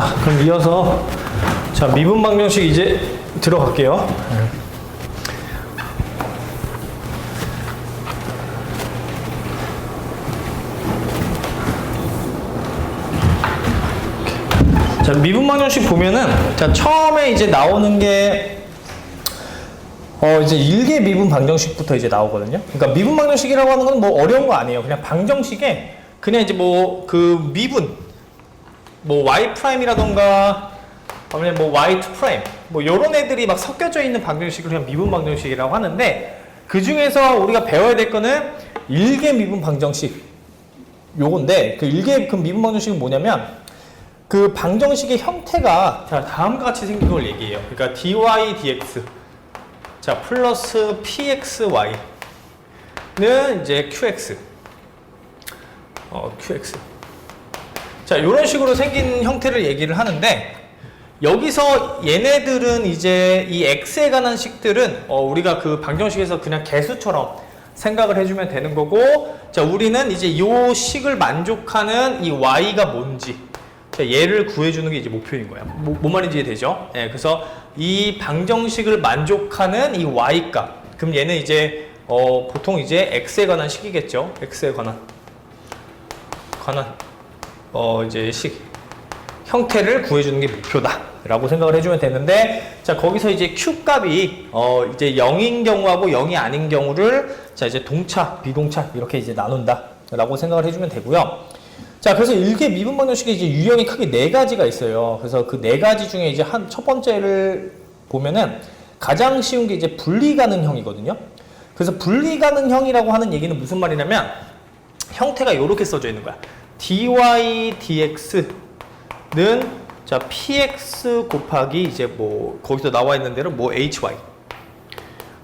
자, 그럼 이어서 자, 미분 방정식 이제 들어갈게요. 자, 미분 방정식 보면은 자, 처음에 이제 나오는 게 이제 일개 미분 방정식부터 이제 나오거든요. 그러니까 미분 방정식이라고 하는 건 뭐 어려운 거 아니에요. 그냥 방정식에 그냥 이제 뭐 그 미분 뭐 y 프라임이라던가 아니면 뭐 y2 프라임 뭐 요런 애들이 막 섞여져 있는 방정식을 그냥 미분 방정식이라고 하는데, 그 중에서 우리가 배워야 될 거는 일개 미분 방정식 요건데, 그 일개 그 미분 방정식은 뭐냐면 그 방정식의 형태가 자, 다음과 같이 생긴 걸 얘기해요. 그러니까 dy dx 자 플러스 pxy는 이제 qx qx 자 이런 식으로 생긴 형태를 얘기를 하는데, 여기서 얘네들은 이제 이 x에 관한 식들은 우리가 그 방정식에서 그냥 개수처럼 생각을 해주면 되는 거고, 자 우리는 이제 이 식을 만족하는 이 y가 뭔지 자, 얘를 구해주는 게 이제 목표인 거야. 뭔 말인지 이해되죠? 네, 그래서 이 방정식을 만족하는 이 y값, 그럼 얘는 이제 보통 이제 x에 관한 식이겠죠? x에 관한 이제 식 형태를 구해주는 게 목표다 라고 생각을 해주면 되는데, 자 거기서 이제 q 값이 이제 0인 경우하고 0이 아닌 경우를 자 이제 동차, 비동차 이렇게 이제 나눈다 라고 생각을 해주면 되고요. 자 그래서 일개 미분 방정식에 이제 유형이 크게 4가지가 있어요. 그래서 그 4가지 중에 이제 첫 번째를 보면은 가장 쉬운 게 이제 분리 가능형이거든요. 그래서 분리 가능형이라고 하는 얘기는 무슨 말이냐면 형태가 이렇게 써져 있는 거야. dy dx는 자 px 곱하기 이제 뭐 거기서 나와 있는 대로 뭐 hy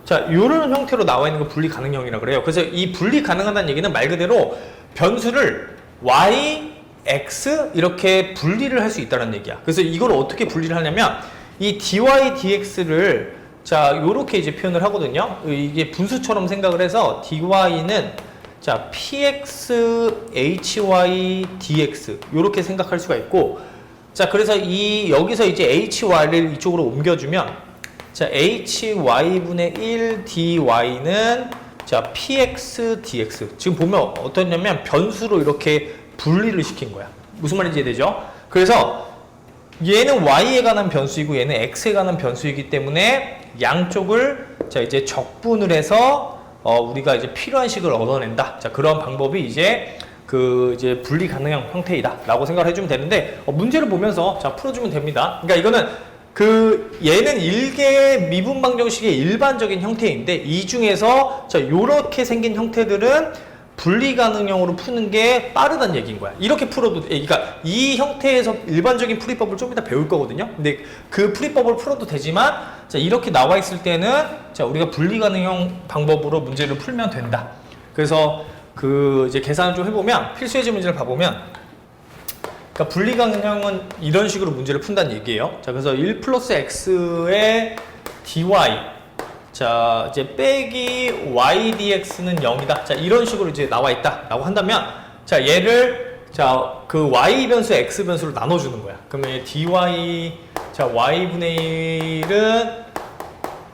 자 요런 형태로 나와 있는 거 분리 가능형이라고 그래요. 그래서 이 분리 가능하다는 얘기는 말 그대로 변수를 y, x 이렇게 분리를 할 수 있다는 얘기야. 그래서 이걸 어떻게 분리를 하냐면 이 dy dx를 자 요렇게 이제 표현을 하거든요. 이게 분수처럼 생각을 해서 dy는 자 px hy dx 요렇게 생각할 수가 있고, 자 그래서 여기서 이제 hy를 이쪽으로 옮겨주면 자 hy분의 1 dy는 자 px dx 지금 보면 어떠냐면 변수로 이렇게 분리를 시킨 거야. 무슨 말인지 이해되죠? 그래서 얘는 y에 관한 변수이고 얘는 x에 관한 변수이기 때문에 양쪽을 자 이제 적분을 해서 우리가 이제 필요한 식을 얻어낸다. 자 그런 방법이 이제 그 이제 분리 가능형 형태이다라고 생각을 해주면 되는데, 문제를 보면서 자 풀어주면 됩니다. 그러니까 이거는 그 얘는 일개 미분 방정식의 일반적인 형태인데 이 중에서 자 요렇게 생긴 형태들은 분리 가능형으로 푸는 게 빠르다는 얘기인 거야. 이렇게 풀어도 그러니까 이 형태에서 일반적인 풀이법을 좀 이따 배울 거거든요. 근데 그 풀이법을 풀어도 되지만 자 이렇게 나와 있을 때는 자 우리가 분리 가능형 방법으로 문제를 풀면 된다. 그래서 그 이제 계산을 좀 해보면 필수 예제 문제를 봐보면 그러니까 분리 가능형은 이런 식으로 문제를 푼다는 얘기예요. 자 그래서 1 플러스 x의 dy 자 이제 빼기 y dx는 0이다. 자 이런 식으로 이제 나와 있다 라고 한다면 자 얘를 자 그 y 변수 x 변수로 나눠주는 거야. 그러면 dy 자 y분의 1은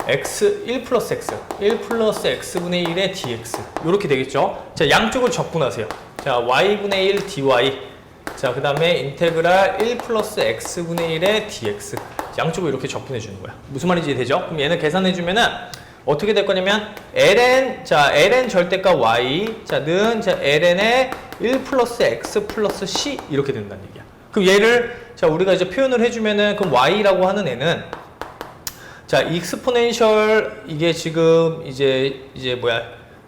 x 1 플러스 x분의 1의 dx 이렇게 되겠죠. 자 양쪽을 적분하세요. 자 y분의 1 dy 자 그 다음에 인테그랄 1 플러스 x분의 1의 dx 양쪽을 이렇게 적분해 주는 거야. 무슨 말인지 되죠? 그럼 얘는 계산해 주면은 어떻게 될 거냐면 ln 자 ln 절대값 y 자는 자 ln의 1 플러스 x 플러스 c 이렇게 된다는 얘기야. 그럼 얘를 자 우리가 이제 표현을 해주면은 그럼 y라고 하는 애는 자 익스포넨셜 이게 지금 이제 뭐야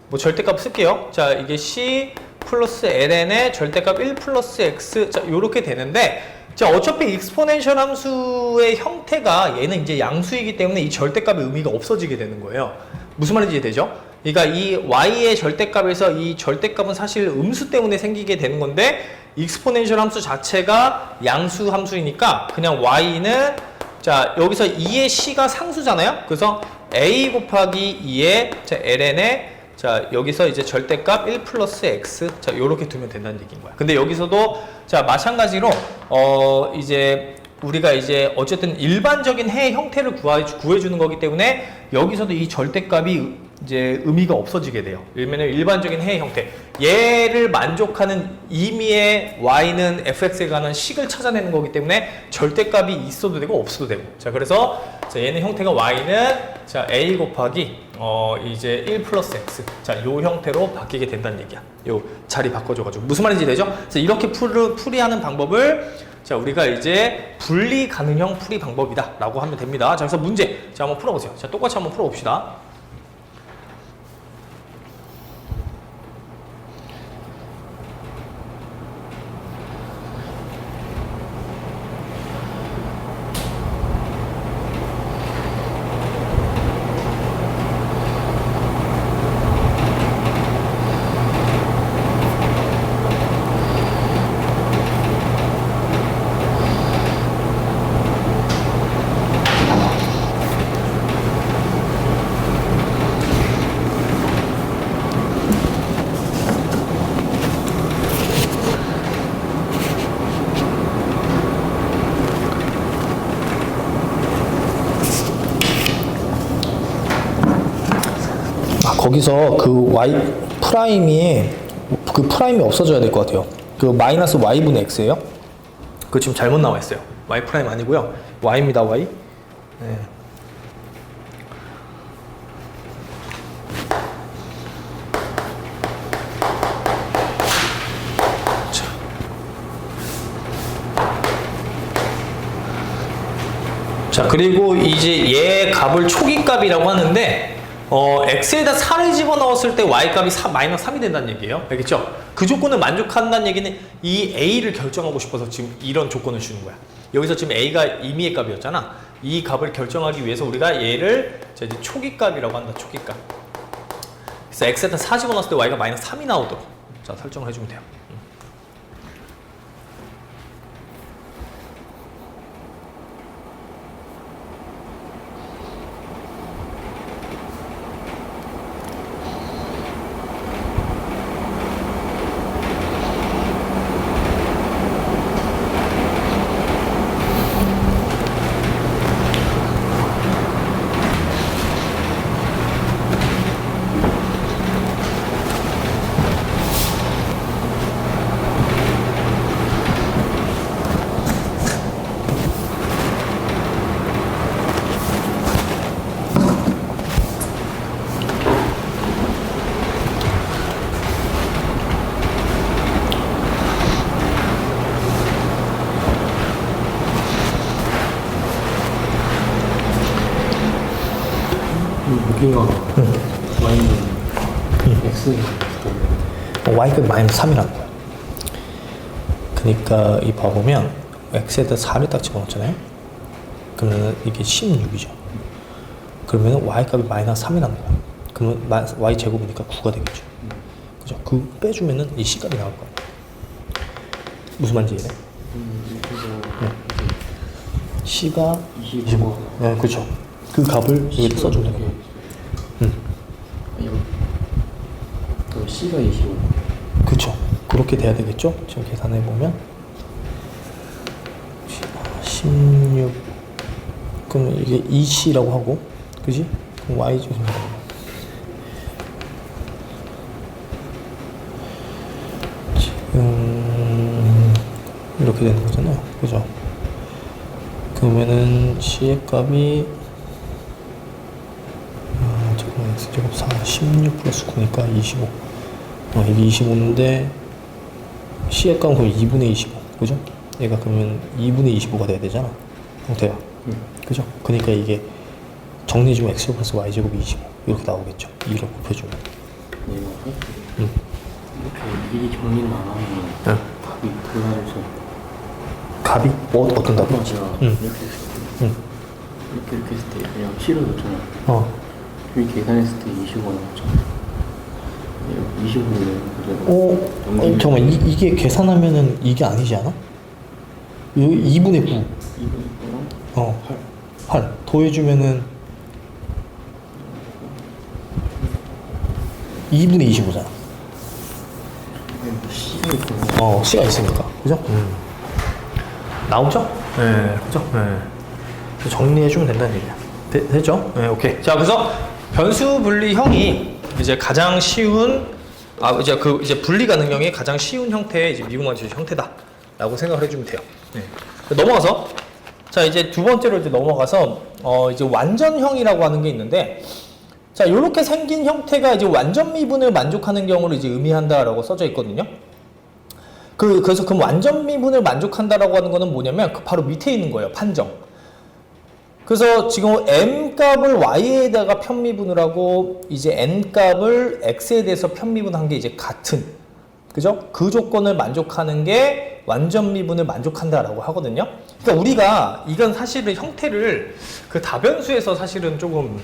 뭐 절대값 쓸게요. 자 이게 c 플러스 ln의 절대값 1 플러스 x 자 요렇게 되는데, 자 어차피 익스포넨셜 함수의 형태가 얘는 이제 양수이기 때문에 이 절대값의 의미가 없어지게 되는 거예요. 무슨 말인지 이해되죠? 그러니까 이 y의 절대값에서 이 절대값은 사실 음수 때문에 생기게 되는 건데 익스포넨셜 함수 자체가 양수 함수이니까 그냥 y는 자 여기서 2의 c가 상수잖아요. 그래서 a 곱하기 2의 자 ln의 자 여기서 이제 절대값 1 플러스 x 자 요렇게 두면 된다는 얘기인 거야. 근데 여기서도 자 마찬가지로 이제 우리가 이제 어쨌든 일반적인 해 형태를 구해주는 거기 때문에 여기서도 이 절대값이 이제 의미가 없어지게 돼요. 왜냐면 일반적인 해 형태, 얘를 만족하는 임의의 y는 fx에 관한 식을 찾아내는 거기 때문에 절대값이 있어도 되고 없어도 되고. 자, 그래서 자, 얘는 형태가 y는 자 a 곱하기 이제 1 플러스 x. 자, 요 형태로 바뀌게 된다는 얘기야. 요 자리 바꿔줘가지고 무슨 말인지 되죠? 그래서 이렇게 풀이하는 방법을 자, 우리가 이제 분리 가능형 풀이 방법이다 라고 하면 됩니다. 자, 그래서 문제 자 한번 풀어보세요. 자, 똑같이 한번 풀어봅시다. 거기서 그 y 프라임이 그 프라임이 없어져야 될 것 같아요. 그 마이너스 y분의 x예요. 그거 지금 잘못 나와 있어요. y 프라임 아니고요. y입니다. y. 네. 자, 그리고 이제 얘 값을 초기값이라고 하는데 x에다 4를 집어넣었을 때 y값이 마이너스 3이 된다는 얘기예요. 알겠죠? 그 조건을 만족한다는 얘기는 이 a를 결정하고 싶어서 지금 이런 조건을 주는 거야. 여기서 지금 a가 임의의 값이었잖아. 이 값을 결정하기 위해서 우리가 얘를 자, 이제 초기값이라고 한다. 초기값. 그래서 x에다 4 집어넣었을 때 y가 마이너스 3이 나오도록 자, 설정을 해주면 돼요. 여기가 y는 x y가 마이너스 3이라는 거야. 그러니까 이 봐보면 x에다 4를 딱 집어넣잖아요. 그러면 이게 16이죠. 그러면 y값이 마이너스 3이 나는 거야. 그러면 y 제곱이니까 9가 되겠죠. 그죠? 그 빼주면은 이 c값이 나올 거야. 무슨 말인지 이해돼? 네. c가 25. 네, 그렇죠. 그 값을 여기 써주면 돼요. 그럼 C가 25. 그렇죠. 그렇게 돼야 되겠죠? 지금 계산해 보면 16. 그럼 이게 2C라고 하고, 그지? 그럼 Y 좀 지금 이렇게 되는 거잖아요. 그죠? 그러면은 C의 값이 x제곱 4, 16 플러스 9니까 25. 이게 25인데 C의 값은 그럼 2분의 25. 그죠? 얘가 그러면 2분의 25가 돼야 되잖아. 형태가. 그죠? 그러니까 이게 정리해주면 x제곱 플러스 y제곱이 25. 이렇게 나오겠죠. 2로 곱해주면. 얘가 이렇게 미리 정리를 안 하면 답이 달라져서 값이? 어떤 답이? 이렇게 했을 때 이렇게 했을 때 그냥 C로 넣잖아. 여기 계산했을 때 25가 나왔잖아. 25를 잠깐만, 이게 계산하면은 이게 아니지 않아? 여기 2분의 9. 2분의 9랑 8 더해주면은 2분의 25잖아. C가 있구나. C가 있으니까. 그죠? 나오죠? 네, 그죠? 네. 정리해주면 된다는 얘기야. 되죠? 네, 오케이. 자, 그래서 변수 분리형이 이제 가장 쉬운, 이제 분리 가능형이 가장 쉬운 형태의 이제 미분방정식 형태다라고 생각을 해주면 돼요. 네. 넘어가서, 자, 이제 두 번째로 이제 넘어가서, 이제 완전형이라고 하는 게 있는데, 자, 요렇게 생긴 형태가 이제 완전 미분을 만족하는 경우를 이제 의미한다라고 써져 있거든요. 그래서 그 완전 미분을 만족한다라고 하는 거는 뭐냐면, 그 바로 밑에 있는 거예요, 판정. 그래서 지금 m 값을 y에다가 편미분을 하고, 이제 n 값을 x에 대해서 편미분한 게 이제 같은, 그죠? 그 조건을 만족하는 게 완전 미분을 만족한다라고 하거든요. 그러니까 우리가 이건 사실은 형태를 그 다변수에서 사실은 조금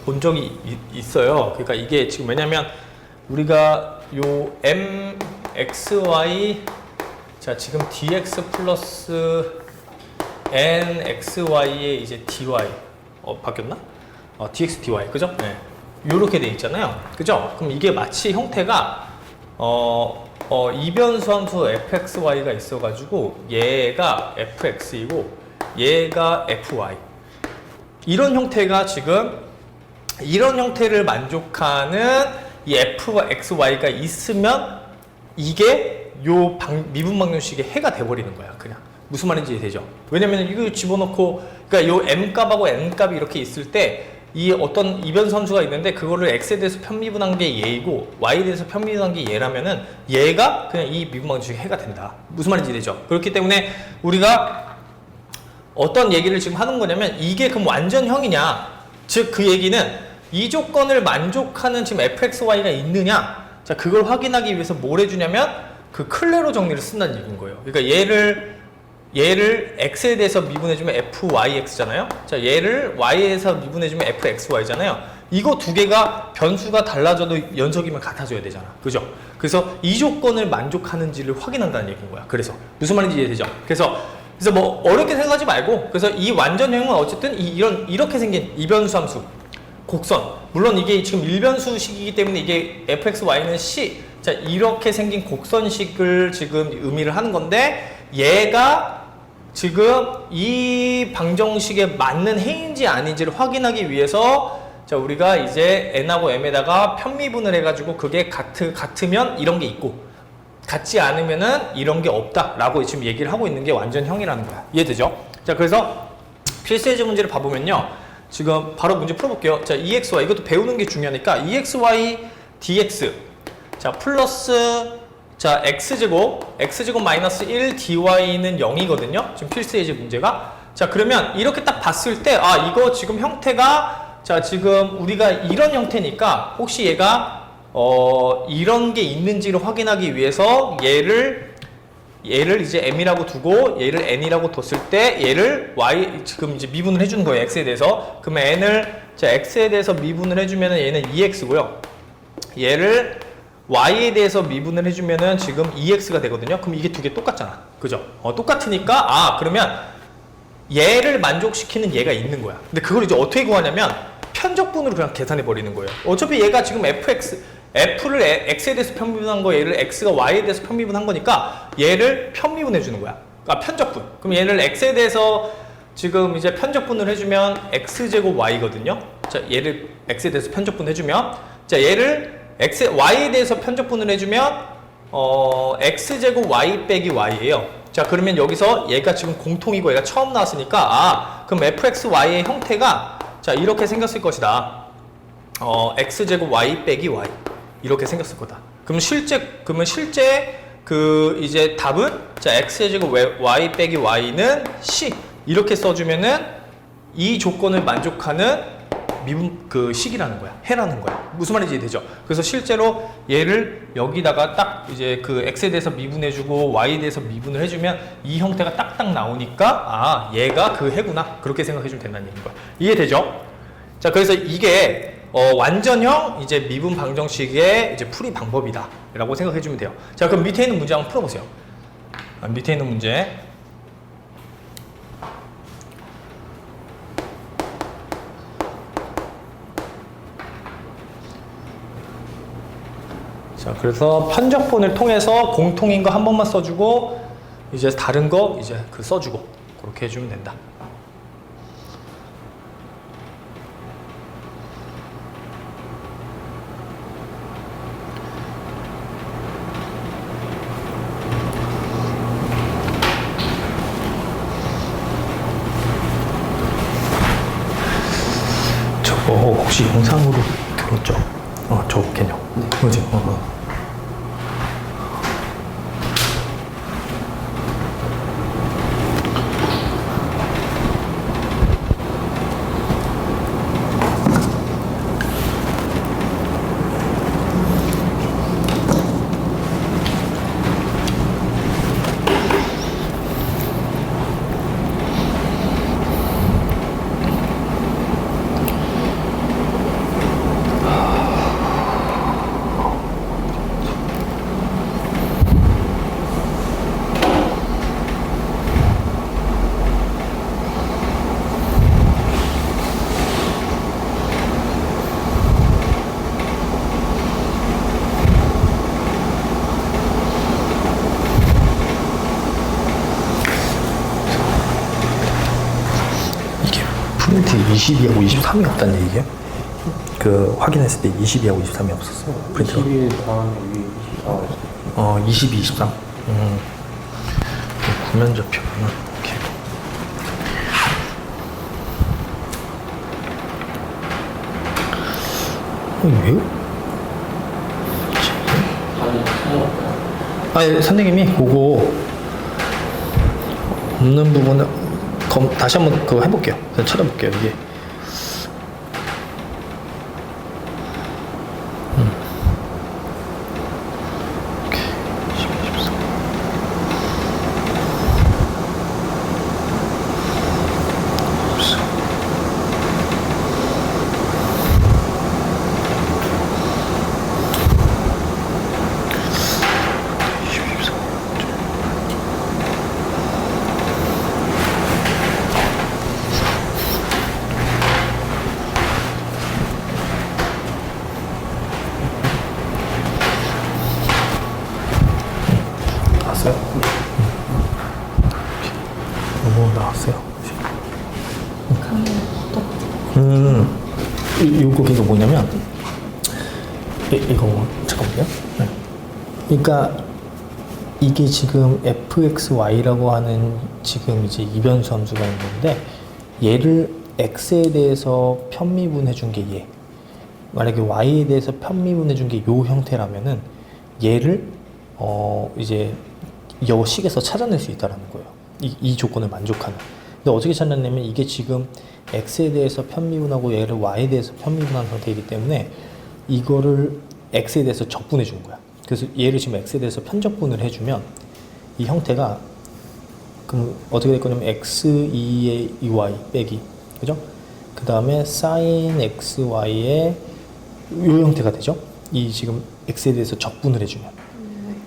본 적이 있어요. 그러니까 이게 지금 왜냐면 우리가 요 mxy, 자, 지금 dx 플러스 nxy의 이제 dy, 바뀌었나? dx dy, 그죠? 네. 요렇게 돼 있잖아요. 그죠? 그럼 이게 마치 형태가 이변수 함수 fxy가 있어가지고 얘가 fx이고 얘가 fy, 이런 형태가 지금 이런 형태를 만족하는 이 fxy가 있으면 이게 요 미분 방정식의 해가 돼버리는 거야. 그냥 무슨 말인지 이해되죠? 왜냐면 이거 집어넣고, 그러니까 요 m 값하고 n 값이 이렇게 있을 때 이 어떤 이변 함수가 있는데 그거를 x에 대해서 편미분한 게 얘이고 y에 대해서 편미분한 게 얘라면은 얘가 그냥 이 미분 방정식의 해가 된다. 무슨 말인지 이해되죠? 그렇기 때문에 우리가 어떤 얘기를 지금 하는 거냐면 이게 그럼 완전형이냐, 즉 그 얘기는 이 조건을 만족하는 지금 fxy가 있느냐, 자, 그걸 확인하기 위해서 뭘 해주냐면 그 클레로 정리를 쓴다는 얘기인 거예요. 그러니까 얘를 x에 대해서 미분해주면 fyx잖아요. 자, 얘를 y에 대해서 미분해주면 fxy잖아요. 이거 두 개가 변수가 달라져도 연속이면 같아져야 되잖아. 그죠? 그래서 이 조건을 만족하는지를 확인한다는 얘기인 거야. 그래서 무슨 말인지 이해되죠? 그래서 뭐 어렵게 생각하지 말고, 그래서 이 완전형은 어쨌든 이렇게 생긴 이변수 함수 곡선, 물론 이게 지금 일변수식이기 때문에 이게 fxy는 c, 자, 이렇게 생긴 곡선식을 지금 의미를 하는 건데, 얘가 지금 이 방정식에 맞는 해인지 아닌지를 확인하기 위해서, 자, 우리가 이제 n하고 m에다가 편미분을 해가지고 그게 같으면 이런 게 있고 같지 않으면은 이런 게 없다라고 지금 얘기를 하고 있는 게 완전형이라는 거야. 이해되죠? 자, 그래서 필수예제 문제를 봐보면요, 지금 바로 문제 풀어볼게요. 자, EXY, 이것도 배우는 게 중요하니까 EXY dx, 자, 플러스, 자, x제곱 마이너스 1 dy는 0이거든요. 지금 필수예제 문제가. 자, 그러면 이렇게 딱 봤을 때, 아, 이거 지금 형태가, 자, 지금 우리가 이런 형태니까 혹시 얘가 이런 게 있는지를 확인하기 위해서 얘를 이제 m이라고 두고 얘를 n이라고 뒀을 때 얘를 y, 지금 이제 미분을 해주는 거예요, x에 대해서. 그러면 n을, 자, x에 대해서 미분을 해주면은 얘는 2x고요. 얘를 y에 대해서 미분을 해주면은 지금 2x가 되거든요. 그럼 이게 두 개 똑같잖아. 그죠? 똑같으니까, 아, 그러면 얘를 만족시키는 얘가 있는 거야. 근데 그걸 이제 어떻게 구하냐면 편적분으로 그냥 계산해 버리는 거예요. 어차피 얘가 지금 f를 x에 대해서 편미분한 거, 얘를 x가 y에 대해서 편미분한 거니까 얘를 편미분해 주는 거야. 아, 편적분. 그럼 얘를 x에 대해서 지금 이제 편적분을 해주면 x제곱 y거든요. 자, 얘를 x에 대해서 편적분 해주면, 자, 얘를 y에 대해서 편적분을 해주면 x제곱 y 빼기 y예요. 자, 그러면 여기서 얘가 지금 공통이고 얘가 처음 나왔으니까, 아, 그럼 fxy의 형태가, 자, 이렇게 생겼을 것이다. x제곱 y 빼기 y, 이렇게 생겼을 거다. 그러면 실제 그 이제 답은, 자, x제곱 y 빼기 y는 c, 이렇게 써주면은 이 조건을 만족하는 미분 그 식이라는 거야, 해라는 거야. 무슨 말인지 되죠? 그래서 실제로 얘를 여기다가 딱 이제 그 x에 대해서 미분해주고 y에 대해서 미분을 해주면 이 형태가 딱딱 나오니까, 아, 얘가 그 해구나, 그렇게 생각해주면 된다는 얘기인 거야. 이해되죠? 자, 그래서 이게 완전형 이제 미분 방정식의 이제 풀이 방법이다라고 생각해주면 돼요. 자, 그럼 밑에 있는 문제 한번 풀어보세요. 밑에 있는 문제. 자, 그래서 편적분을 통해서 공통인 거 한 번만 써주고 이제 다른 거 이제 그 써주고. 그렇게 해주면 된다. 저거 혹시 영상으로 들었죠? 저 개념. 네. 그지? 프린트 22하고 23이 없다는 얘기예요? 그 확인했을 때 22하고 23이 없었어. 프린트가. 22일 다음에 위에 22, 23. 구면좌표는 오케이. 왜? 아니 선생님이 그거 없는 부분은 다시 한번 그거 해볼게요. 그냥 찾아볼게요. 이게 오케이. 12, 14. 나왔어요? 나왔어요. 이거 그게 뭐냐면 이거 잠깐만요. 네. 그러니까 이게 지금 fxy라고 하는 지금 이제 이변수 함수가 있는데 얘를 x에 대해서 편미분해 준 게 얘. 만약에 y에 대해서 편미분해 준 게 요 형태라면은 얘를 이제 요 식에서 찾아낼 수 있다라는 거예요. 이 조건을 만족하는. 근데 어떻게 찾았냐면 이게 지금 x에 대해서 편미분하고 얘를 y에 대해서 편미분한 상태이기 때문에 이거를 x에 대해서 적분해 준 거야. 그래서 얘를 지금 x에 대해서 편적분을 해주면 이 형태가 그럼 어떻게 될 거냐면 x2의 2y 빼기 그죠? 그 다음에 sin xy의 이 형태가 되죠? 이 지금 x에 대해서 적분을 해주면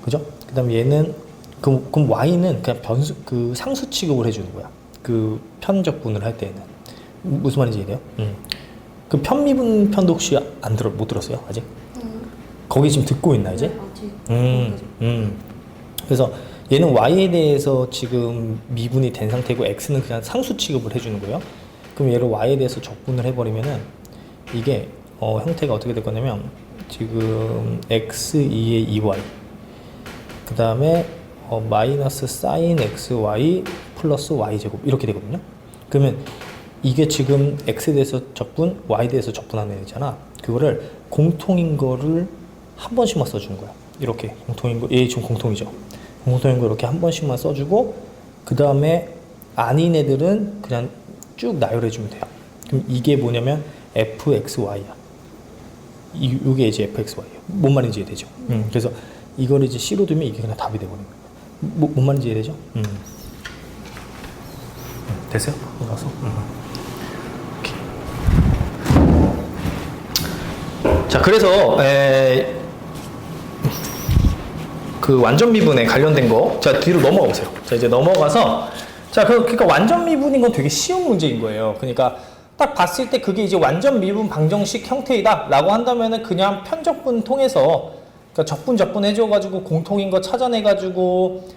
그죠? 그 다음에 얘는 그럼 y는 그냥 변수 그 상수 취급을 해주는 거야. 그 편적분을 할 때는 무슨 말인지 이해돼요? 그 편미분 편도 혹시 못 들었어요 아직? 거기 지금 듣고 있나 이제? 네, 아직. 그래서 얘는 y에 대해서 지금 미분이 된 상태고 x는 그냥 상수 취급을 해주는 거예요. 그럼 얘를 y에 대해서 적분을 해버리면은 이게 형태가 어떻게 될 거냐면 지금 x2의 2y 그 다음에 마이너스 sin xy 플러스 y제곱 이렇게 되거든요. 그러면 이게 지금 x에 대해서 적분, y에 대해서 적분하는 애잖아. 그거를 공통인 거를 한 번씩만 써주는 거야. 이렇게 공통인 거, 얘 지금 공통이죠. 공통인 거 이렇게 한 번씩만 써주고 그 다음에 아닌 애들은 그냥 쭉 나열해주면 돼요. 그럼 이게 뭐냐면 fxy야. 이게 이제 fxy예요. 뭔 말인지 이해되죠? 그래서 이걸 이제 C로 두면 이게 그냥 답이 되버리는 거예요. 뭔 말인지 이해되죠? 됐어요? 나와서? 자, 그래서 그 완전 미분에 관련된 거, 자 뒤로 넘어가 보세요. 자 이제 넘어가서 자 그러니까 완전 미분인 건 되게 쉬운 문제인 거예요. 그러니까 딱 봤을 때 그게 이제 완전 미분 방정식 형태이다라고 한다면은 그냥 편적분 통해서 그러니까 적분 해줘가지고 공통인 거 찾아내가지고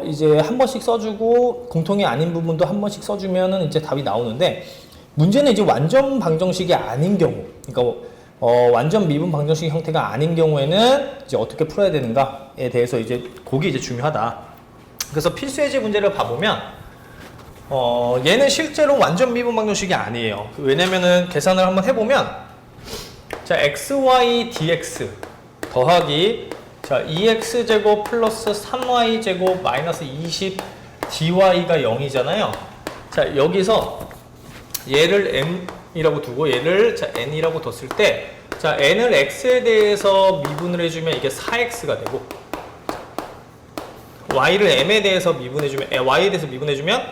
이제 한 번씩 써주고 공통이 아닌 부분도 한 번씩 써주면은 이제 답이 나오는데 문제는 이제 완전 방정식이 아닌 경우, 그러니까 완전 미분 방정식 형태가 아닌 경우에는 이제 어떻게 풀어야 되는가에 대해서 이제 그게 이제 중요하다. 그래서 필수 예제 문제를 봐보면 얘는 실제로 완전 미분 방정식이 아니에요. 왜냐면은 계산을 한번 해보면 자 xy dx 더하기 자 2x제곱 플러스 3y제곱 마이너스 20 dy가 0이잖아요. 자 여기서 얘를 m이라고 두고 얘를 자 n이라고 뒀을 때 자 n을 x에 대해서 미분을 해주면 이게 4x가 되고 y를 m에 대해서 미분해주면 y에 대해서 미분해주면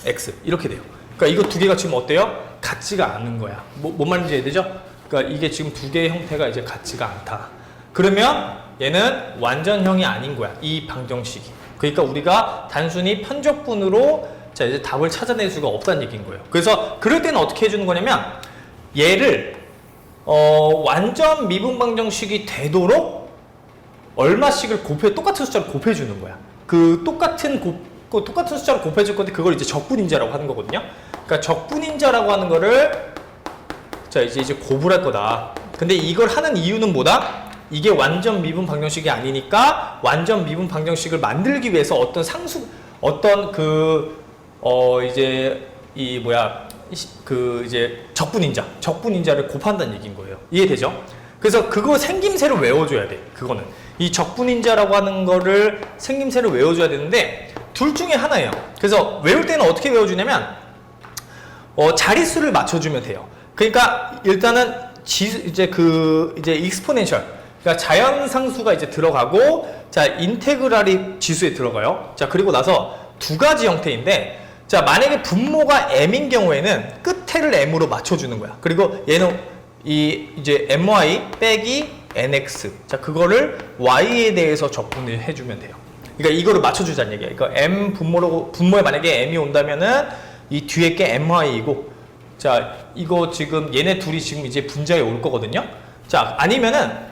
x 이렇게 돼요. 그러니까 이거 두 개가 지금 어때요? 같지가 않은 거야. 뭔 말인지 이해되죠? 그러니까 이게 지금 두 개의 형태가 이제 같지가 않다. 그러면 얘는 완전형이 아닌 거야. 이 방정식이. 그러니까 우리가 단순히 편적분으로 자 이제 답을 찾아낼 수가 없다는 얘기인 거예요. 그래서 그럴 때는 어떻게 해주는 거냐면 얘를 완전 미분 방정식이 되도록 얼마씩을 똑같은 숫자를 곱해주는 거야. 그 똑같은 숫자로 곱해줄 건데 그걸 이제 적분인자라고 하는 거거든요. 그러니까 적분인자라고 하는 거를 자 이제 곱을 할 거다. 근데 이걸 하는 이유는 뭐다? 이게 완전 미분 방정식이 아니니까 완전 미분 방정식을 만들기 위해서 어떤 이제 이제 적분인자를 곱한다는 얘기인 거예요. 이해되죠? 그래서 그거 생김새를 외워줘야 돼. 그거는 이 적분인자라고 하는 거를 생김새를 외워줘야 되는데 둘 중에 하나예요. 그래서 외울 때는 어떻게 외워주냐면 자릿수를 맞춰주면 돼요. 그러니까 일단은 이제 익스포넨셜, 그러니까 자연상수가 이제 들어가고 자 인테그랄이 지수에 들어가요. 자 그리고 나서 두 가지 형태인데 자 만약에 분모가 m인 경우에는 끝에를 m으로 맞춰주는 거야. 그리고 얘는 이제 my 빼기 nx 자 그거를 y에 대해서 적분을 해주면 돼요. 그러니까 이거를 맞춰주자는 얘기야. 그러니까 m 분모에 만약에 m이 온다면은 이 뒤에 게 my이고 자 이거 지금 얘네 둘이 지금 이제 분자에 올 거거든요. 자 아니면은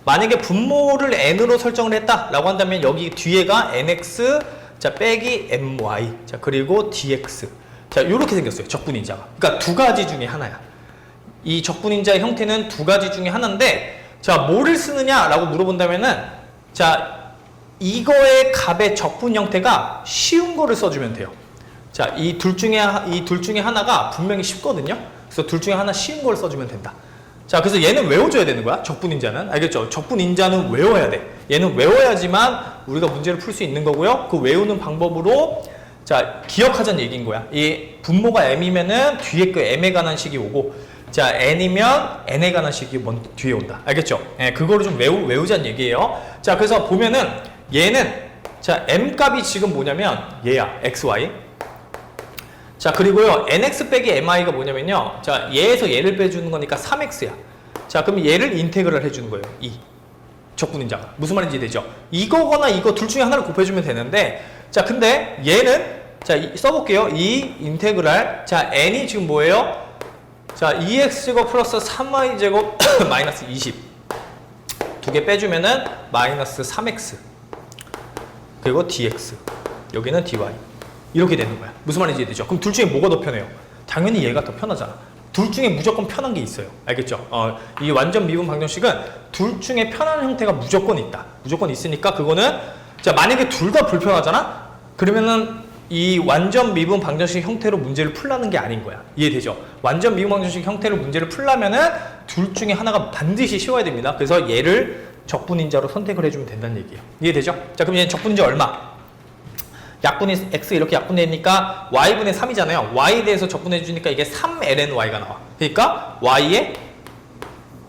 만약에 분모를 n으로 설정을 했다라고 한다면 여기 뒤에가 nx 자 빼기 my 자 그리고 dx 자 이렇게 생겼어요. 적분인자가. 그러니까 두 가지 중에 하나야. 이 적분인자의 형태는 두 가지 중에 하나인데 자 뭐를 쓰느냐라고 물어본다면은 자 이거의 값의 적분 형태가 쉬운 거를 써주면 돼요. 자 이 둘 중에 하나가 분명히 쉽거든요. 그래서 둘 중에 하나 쉬운 걸 써주면 된다. 자 그래서 얘는 외워줘야 되는 거야. 적분인자는. 알겠죠? 적분인자는 외워야 돼. 얘는 외워야지만 우리가 문제를 풀 수 있는 거고요. 그 외우는 방법으로 자 기억하자는 얘기인 거야. 이 분모가 m이면은 뒤에 그 m에 관한 식이 오고 자 n이면 n에 관한 식이 뒤에 온다. 알겠죠? 예, 그거를 좀 외우자는 얘기예요. 자 그래서 보면은 얘는 자 m 값이 지금 뭐냐면 얘야. xy. 자 그리고요 nx 빼기 mi가 뭐냐면요 자 얘에서 얘를 빼주는 거니까 3x야. 자 그럼 얘를 인테그랄 해주는 거예요. 이 적분인자가 무슨 말인지 되죠? 이거거나 이거 둘 중에 하나를 곱해주면 되는데 자 근데 얘는 자 써볼게요. 이 인테그랄 자 n이 지금 뭐예요? 자 2x제곱 플러스 3y제곱 마이너스 20 두 개 빼주면은 마이너스 3x 그리고 dx 여기는 dy 이렇게 되는 거야. 무슨 말인지 되죠? 그럼 둘 중에 뭐가 더 편해요? 당연히 얘가 더 편하잖아. 둘 중에 무조건 편한 게 있어요. 알겠죠? 이 완전 미분 방정식은 둘 중에 편한 형태가 무조건 있다. 무조건 있으니까 그거는 자 만약에 둘 다 불편하잖아? 그러면은 이 완전 미분 방정식 형태로 문제를 풀라는 게 아닌 거야. 이해되죠? 완전 미분 방정식 형태로 문제를 풀려면은 둘 중에 하나가 반드시 쉬워야 됩니다. 그래서 얘를 적분인자로 선택을 해주면 된다는 얘기예요. 이해되죠? 자 그럼 얘는 적분인자 얼마? 약분이 x 이렇게 약분되니까 y분의 3이잖아요. y에 대해서 적분해 주니까 이게 3lny가 나와. 그러니까 y에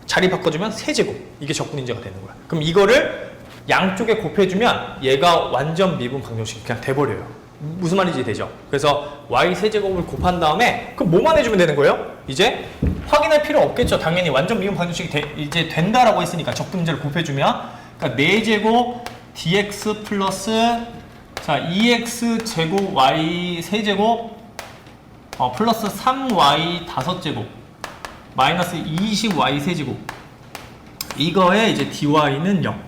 자리 바꿔주면 세제곱 이게 적분인자가 되는 거야. 그럼 이거를 양쪽에 곱해주면 얘가 완전 미분 방정식이 그냥 돼버려요. 무슨 말인지 되죠? 그래서 y 세제곱을 곱한 다음에 그럼 뭐만 해주면 되는 거예요? 이제 확인할 필요 없겠죠. 당연히 완전 미분 방정식이 이제 된다라고 했으니까 적분인자를 곱해주면 그러니까 4제곱 dx 플러스 자 2x 제곱 y 세제곱 플러스 3y 5제곱 마이너스 20y 세제곱 이거에 이제 dy는 0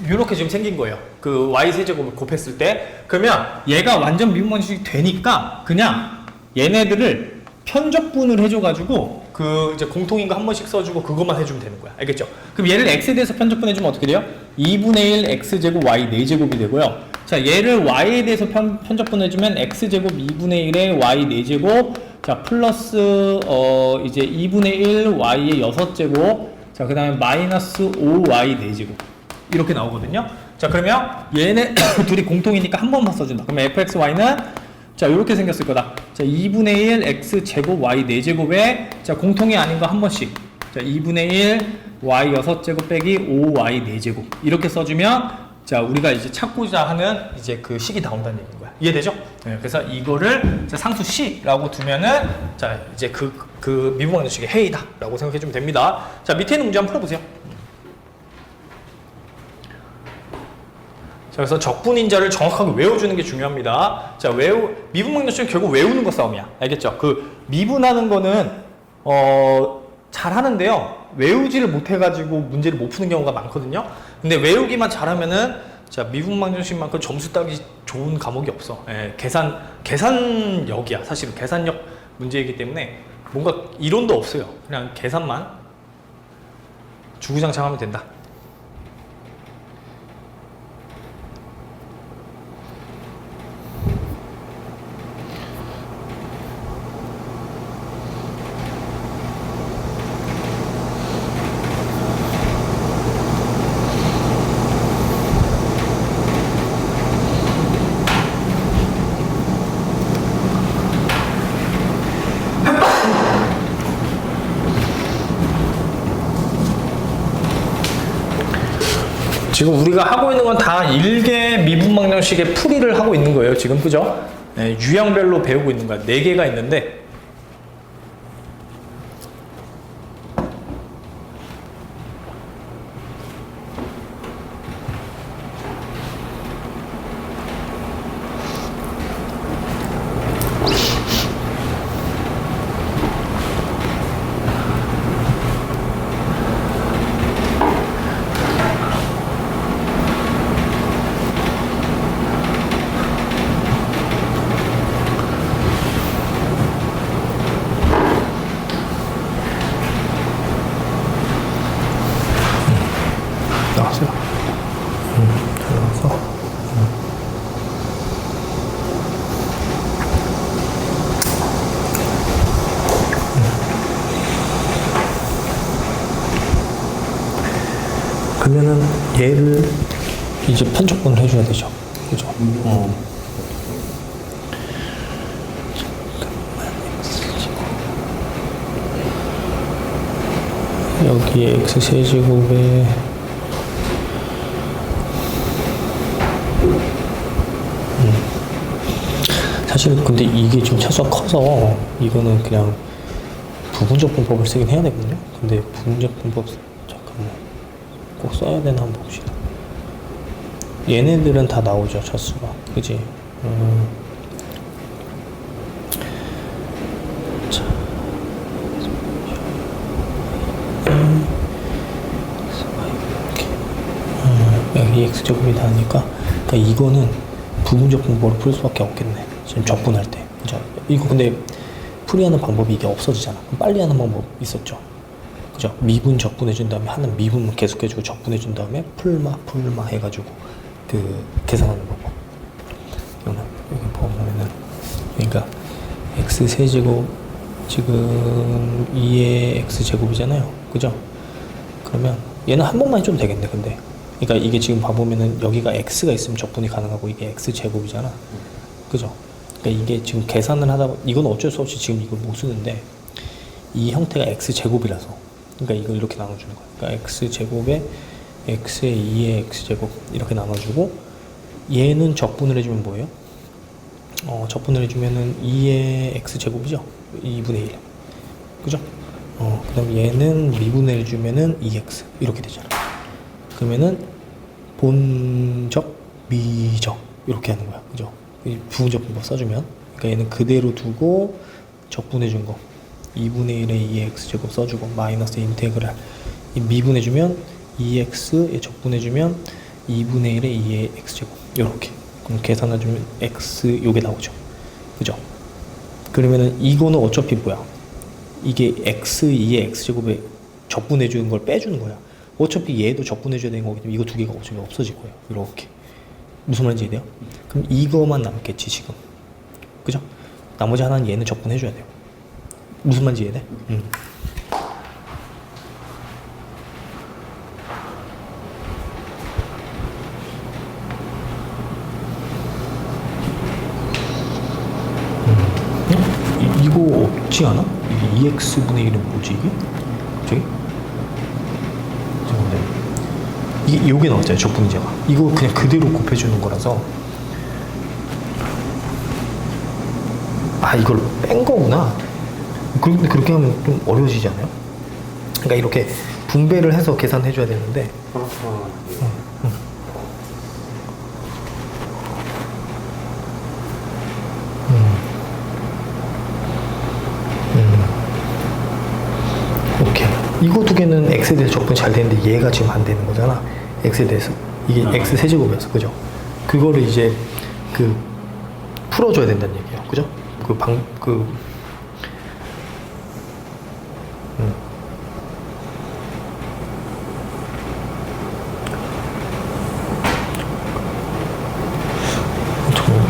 이렇게 지금 생긴 거예요. 그 y 세제곱을 곱했을 때. 그러면 얘가 완전 미분방정식이 되니까 그냥 얘네들을 편적분을 해줘가지고 그 이제 공통인 거 한 번씩 써주고 그것만 해주면 되는 거야. 알겠죠? 그럼 얘를 x에 대해서 편적분해주면 어떻게 돼요? 2분의 1 x제곱 y 4제곱이 되고요. 자, 얘를 y에 대해서 편적분해주면 x제곱 2분의 1에 y 4제곱, 자 플러스 이제 2분의 1 y의 6제곱, 자 그 다음에 마이너스 5y 4제곱 이렇게 나오거든요. 자 그러면 얘네 둘이 공통이니까 한 번만 써준다. 그러면 fxy는 자 이렇게 생겼을 거다. 자 2분의 1 x제곱 y 4제곱에 자 공통이 아닌 거 한 번씩, 자 2분의 1 y 6제곱 빼기 5y 4제곱 이렇게 써주면 자 우리가 이제 찾고자 하는 이제 그 식이 나온다는 얘기인 거야. 이해되죠? 네, 그래서 이거를 자, 상수 c라고 두면은 자 이제 그 미분방정식의 해이다라고 생각해주면 됩니다. 자 밑에 있는 문제 한번 풀어보세요. 자, 그래서 적분인자를 정확하게 외워주는 게 중요합니다. 자, 미분방정식은 결국 외우는 거 싸움이야. 알겠죠? 그 미분하는 거는 잘 하는데요. 외우지를 못해가지고 문제를 못 푸는 경우가 많거든요. 근데 외우기만 잘하면은 자 미분방정식만큼 점수 따기 좋은 과목이 없어. 예, 계산력이야. 사실은 계산력 문제이기 때문에 뭔가 이론도 없어요. 그냥 계산만 주구장창하면 된다. 지금 우리가 하고 있는 건 다 일개 미분방정식의 풀이를 하고 있는 거예요. 지금 그죠? 네, 유형별로 배우고 있는 거야. 4개가 있는데 나왔어요. 잘 나와서. 그러면은 얘를 이제 편적분을 해줘야 되죠. 그죠? 여기에 x 세제곱에 사실 근데 이게 좀 차수가 커서 이거는 그냥 부분적 분법을 쓰긴 해야 되거든요. 근데 부분적 분법 잠깐만 꼭 써야 되나 한번 봅시다. 얘네들은 다 나오죠, 차수가. 그지? 자. 여기 x제곱이 다니까 그러니까 이거는 부분적 분법으로 풀 수밖에 없겠네. 지금 적분할 때. 자, 이거 근데 풀이하는 방법이 이게 없어지잖아. 그럼 빨리 하는 방법 있었죠. 그죠? 미분 적분해준 다음에 하는 미분 계속해주고 적분해준 다음에 풀마 해가지고 그 계산하는 방법. 여기 보면은 그러니까 x 세제곱 지금 2의 x 제곱이잖아요. 그죠? 그러면 얘는 한 번만 해줘도 되겠네. 근데 그러니까 이게 지금 봐보면은 여기가 x가 있으면 적분이 가능하고 이게 x 제곱이잖아. 그죠? 그러니까 이게 지금 계산을 하다 보면 이건 어쩔 수 없이 지금 이걸 못 쓰는데 이 형태가 x 제곱이라서 그러니까 이걸 이렇게 나눠주는 거야. 그러니까 x 제곱에 x에 2의 x 제곱 이렇게 나눠주고 얘는 적분을 해주면 뭐예요? 적분을 해주면은 2의 x 제곱이죠. 2분의 1. 그죠? 그 다음 얘는 미분을 해주면은 2x 이렇게 되잖아. 그러면은 본적, 미적 이렇게 하는 거야. 그죠? 부분적 분법 써주면 그러니까 얘는 그대로 두고 적분해준 거 2분의 1에 2x 제곱 써주고 마이너스 인테그랄 미분해주면 2x에 적분해주면 2분의 1에 2의 x제곱 요렇게. 그럼 계산해주면 x 요게 나오죠. 그죠? 그러면은 이거는 어차피 뭐야? 이게 x2의 x제곱에 적분해주는 걸 빼주는 거야. 어차피 얘도 적분해줘야 되는 거기 때문에 이거 두 개가 없어질 거예요. 이렇게. 무슨 말인지 이해돼요? 그럼 이거만 남겠지 지금. 그죠? 나머지 하나는 얘는 적분해줘야 돼요. 무슨 말인지 이해돼? 이거 없지 않아? 이게 2x분의 1은 뭐지 이게? 갑자기? 잠깐만요. 이게 요게 나왔잖아요. 적분이자가. 이거 그냥 그대로 곱해주는 거라서 아 이걸 뺀 거구나. 그런데 그렇게 하면 좀 어려워지지 않아요? 그러니까 이렇게 분배를 해서 계산해 줘야 되는데 오케이. 이거 두 개는 x에 대해서 적분이 잘 되는데 얘가 지금 안 되는 거잖아. x에 대해서. 이게 x 세제곱이어서. 그죠? 그거를 이제 그 풀어줘야 된다는 얘기예요. 그죠?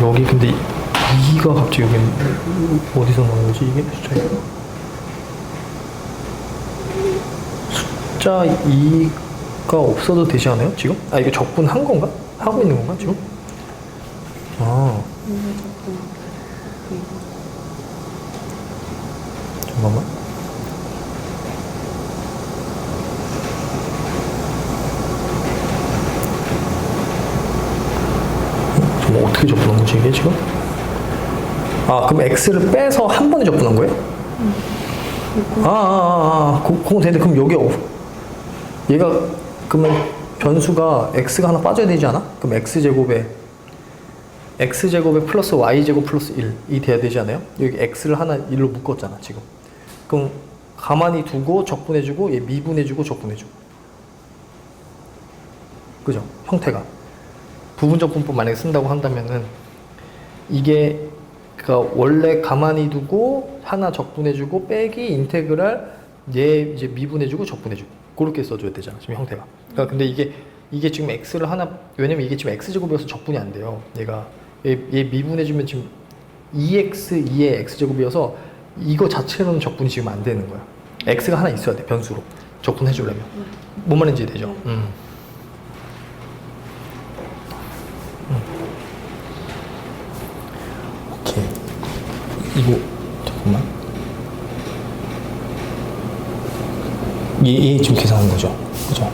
여기 근데 2가 갑자기 여기 어디서 나온 거지 이게 숫자 2가 없어도 되지 않아요 지금? 아 이거 적분한 건가? 하고 있는 건가 지금? 아 잠깐만. 뭐 어떻게 접근한 거지 이게 지금? 아 그럼 x를 빼서 한 번에 접근한 거예요? 그건 되는데 그럼 여기 얘가 그러면 변수가 x가 하나 빠져야 되지 않아? 그럼 x제곱에 플러스 y제곱 플러스 1이 돼야 되지 않아요? 여기 x를 하나 1로 묶었잖아 지금. 그럼 가만히 두고 적분해주고 얘 미분해주고 적분해주고. 그죠? 형태가. 부분적분법 만약에 쓴다고 한다면은 이게 그러니까 원래 가만히 두고 하나 적분해주고 빼기 인테그랄 얘 이제 미분해주고 적분해주고 그렇게 써줘야 되잖아 지금 형태가. 그러니까 근데 이게 지금 x를 하나 왜냐면 이게 지금 x제곱이어서 적분이 안 돼요. 얘가 얘 미분해주면 지금 2x 2의 x제곱이어서 이거 자체로는 적분이 지금 안 되는 거야. x가 하나 있어야 돼 변수로 적분해주려면. 뭔 말인지 되죠? 오케이. 이거 잠깐만. 얘 지금 계산하는 거죠, 그죠?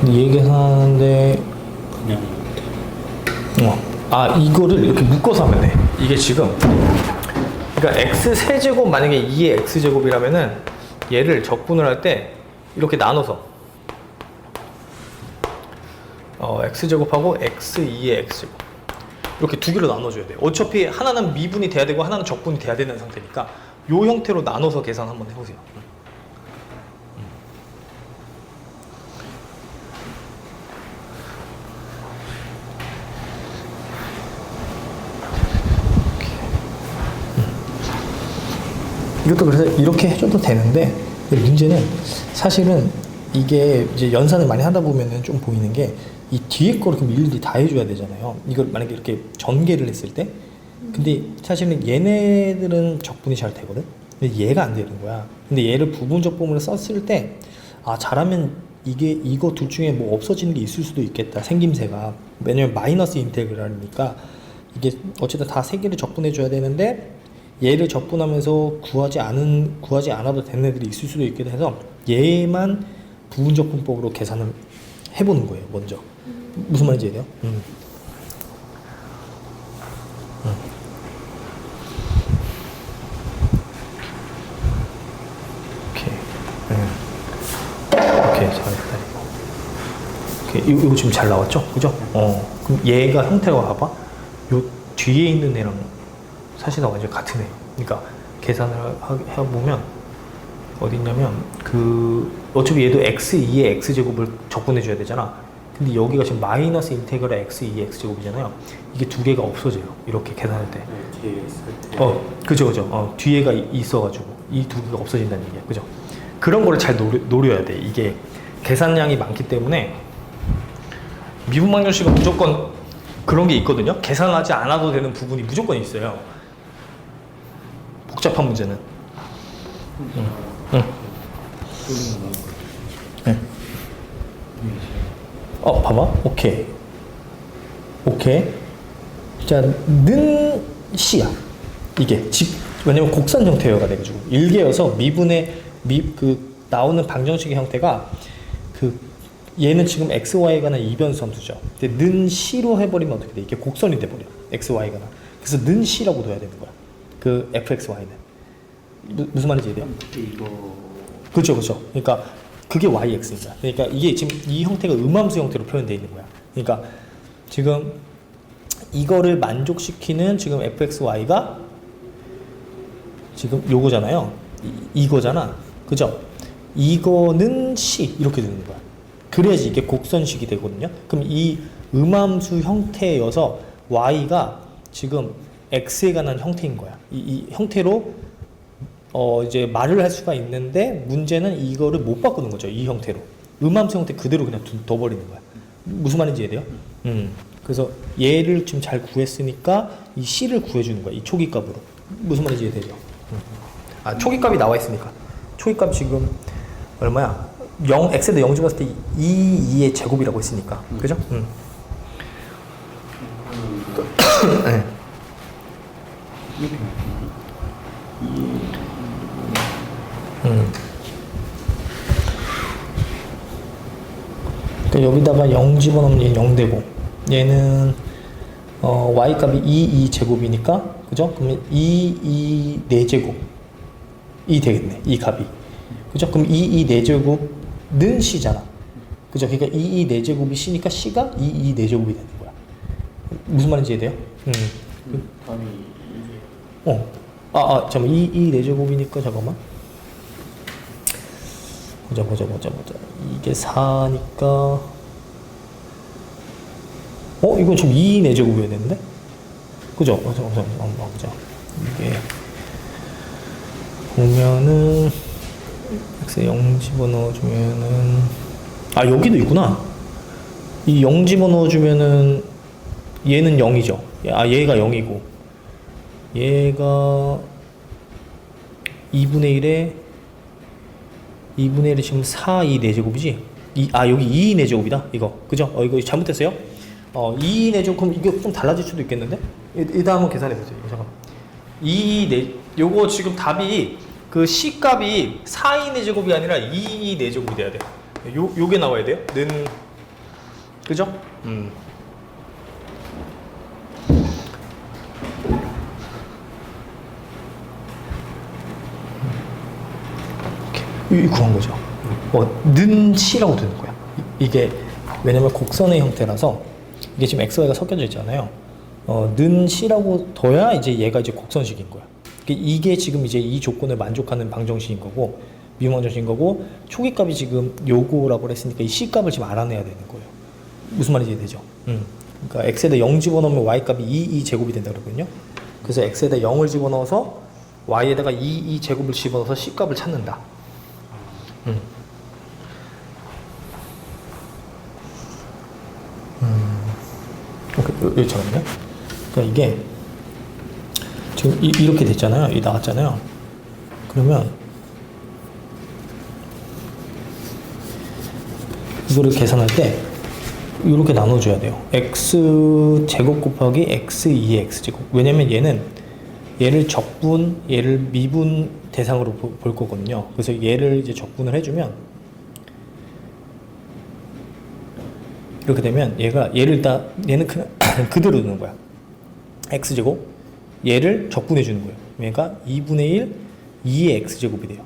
근데 얘 계산하는데 그냥 이거를 이렇게 묶어서 하면 돼. 이게 지금 그러니까 x 세제곱 만약에 2의 x제곱이라면은 얘를 적분을 할 때 이렇게 나눠서 x제곱하고 x2의 x제곱 이렇게 두 개로 나눠줘야 돼요. 어차피 하나는 미분이 돼야 되고 하나는 적분이 돼야 되는 상태니까 이 형태로 나눠서 계산 한번 해보세요. 이것도 그래서 이렇게 해줘도 되는데 문제는 사실은 이게 이제 연산을 많이 하다 보면은 좀 보이는 게 이 뒤에 거를 그럼 일일이 다 해줘야 되잖아요. 이걸 만약에 이렇게 전개를 했을 때 근데 사실은 얘네들은 적분이 잘 되거든. 근데 얘가 안 되는 거야. 근데 얘를 부분적분으로 썼을 때 잘하면 이거 둘 중에 뭐 없어지는 게 있을 수도 있겠다. 생김새가. 왜냐면 마이너스 인테그랄이니까 이게 어쨌든 다 세 개를 적분해 줘야 되는데 얘를 적분하면서 구하지 않아도 되는 애들이 있을 수도 있게 해서 얘만 부분적분법으로 계산을 해보는 거예요. 먼저. 무슨 말인지 이해돼요? 오케이 잘했다 이거. 이거 지금 잘 나왔죠? 그죠? 그럼 얘가 형태가 봐봐. 요 뒤에 있는 애랑 사실은 완전 같은 애. 그러니까 계산을 해보면 어디 있냐면 어차피 얘도 x2의 x제곱을 적분해 줘야 되잖아. 근데 여기가 지금 마이너스 인테그랄 x 2x 제곱이잖아요. 이게 두 개가 없어져요. 이렇게 계산할 때. 네, 뒤에 있을 때. 그죠. 뒤에가 있어가지고 이 두 개가 없어진다는 얘기야. 그죠? 그런 거를 잘 노려야 돼. 이게 계산량이 많기 때문에 미분방정식은 무조건 그런 게 있거든요. 계산하지 않아도 되는 부분이 무조건 있어요. 복잡한 문제는. 응. 네. 봐봐. 오케이. 자, 는 C야. 이게 왜냐면 곡선 형태가 돼가지고 일개여서 나오는 방정식의 형태가 얘는 지금 x, y에 관한 이변수 함수죠. 근데 는 C로 해버리면 어떻게 돼? 이게 곡선이 돼버려. x, y에 관한. 그래서 는 C라고 둬야 되는 거야. 그 fx, y는. 무슨 말인지 이해돼요? 이거. 그죠. 그러니까 그게 yx입니다. 그러니까 이게 지금 이 형태가 음함수 형태로 표현되어 있는 거야. 그러니까 지금 이거를 만족시키는 지금 fxy가 지금 요거잖아요. 이거잖아. 그죠? 이거는 C 이렇게 되는 거야. 그래야지 이게 곡선식이 되거든요. 그럼 이 음함수 형태여서 y가 지금 x에 관한 형태인 거야. 이 형태로 이제 말을 할 수가 있는데 문제는 이거를 못 바꾸는 거죠. 이 형태로. 음함수 형태 그대로 그냥 둬버리는 거야. 무슨 말인지 이해돼요? 그래서 얘를 지금 잘 구했으니까 이 C를 구해주는 거야. 이 초기값으로. 무슨 말인지 이해되죠? 초기값이 나와 있으니까. 초기값 지금 얼마야? x에다 0 집었을 때 2의 제곱이라고 했으니까. 그죠? 네. 그러니까 여기다가 0 집어넣으면 얘는 0 되고 얘는 y 값이 2 제곱이니까 그죠? 그러면 2 4제곱 이 되겠네. 이 값이 그죠? 그럼 2 4제곱은 C잖아. 그죠? 그러니까 2 4제곱이 C니까 C가 2 4제곱이 되는 거야. 무슨 말인지 이해돼요? 답이 이게. 잠깐만 2 4제곱이니까 잠깐만 보자. 이게 4니까 이건 지금 2 4제곱이어야 되는데? 그죠? 한번 보자. 이게 보면은 x에 0 집어넣어주면은 여기도 있구나. 이 0 집어넣어주면은 얘는 0이죠. 얘가 0이고 얘가 2분의 1에 지금 4, 2 4제곱이지? 여기 2 4제곱이다 이거 그죠? 이거 잘못했어요? 2 4제곱 그럼 이게 좀 달라질 수도 있겠는데? 일단 한번 계산해보세요. 잠깐만 요거 지금 답이 그 C 값이 4, 2 4제곱이 아니라 2 4제곱이 돼야 돼. 요게 나와야 돼요. 는 그죠? 이 구한 거죠. 는 C라고 되는 거야. 이게 왜냐면 곡선의 형태라서 이게 지금 x, y가 섞여져 있잖아요. 는 C라고 둬야 이제 얘가 이제 곡선식인 거야. 이게 지금 이제 이 조건을 만족하는 방정식인 거고 미분방정식인 거고 초기값이 지금 요거라고 했으니까 이 C 값을 지금 알아내야 되는 거예요. 무슨 말인지 이해되죠? 그러니까 x에다 0 집어넣으면 y 값이 2 제곱이 된다 그러거든요. 그래서 x에다 0을 집어넣어서 y에다가 2 제곱을 집어넣어서 C 값을 찾는다. 오케이, 여기처럼요. 그러니까 이게 지금 이렇게 됐잖아요. 이 나왔잖아요. 그러면 이거를 계산할 때 이렇게 나눠줘야 돼요. x 제곱 곱하기 x 2의 x 제곱. 왜냐면 얘를 적분, 얘를 미분 대상으로 볼 거거든요. 그래서 얘를 이제 적분을 해주면 이렇게 되면 얘는 그냥 그대로 두는 거야. x 제곱 얘를 적분해 주는 거예요. 그러니까 2분의 1 2의 x 제곱이 돼요.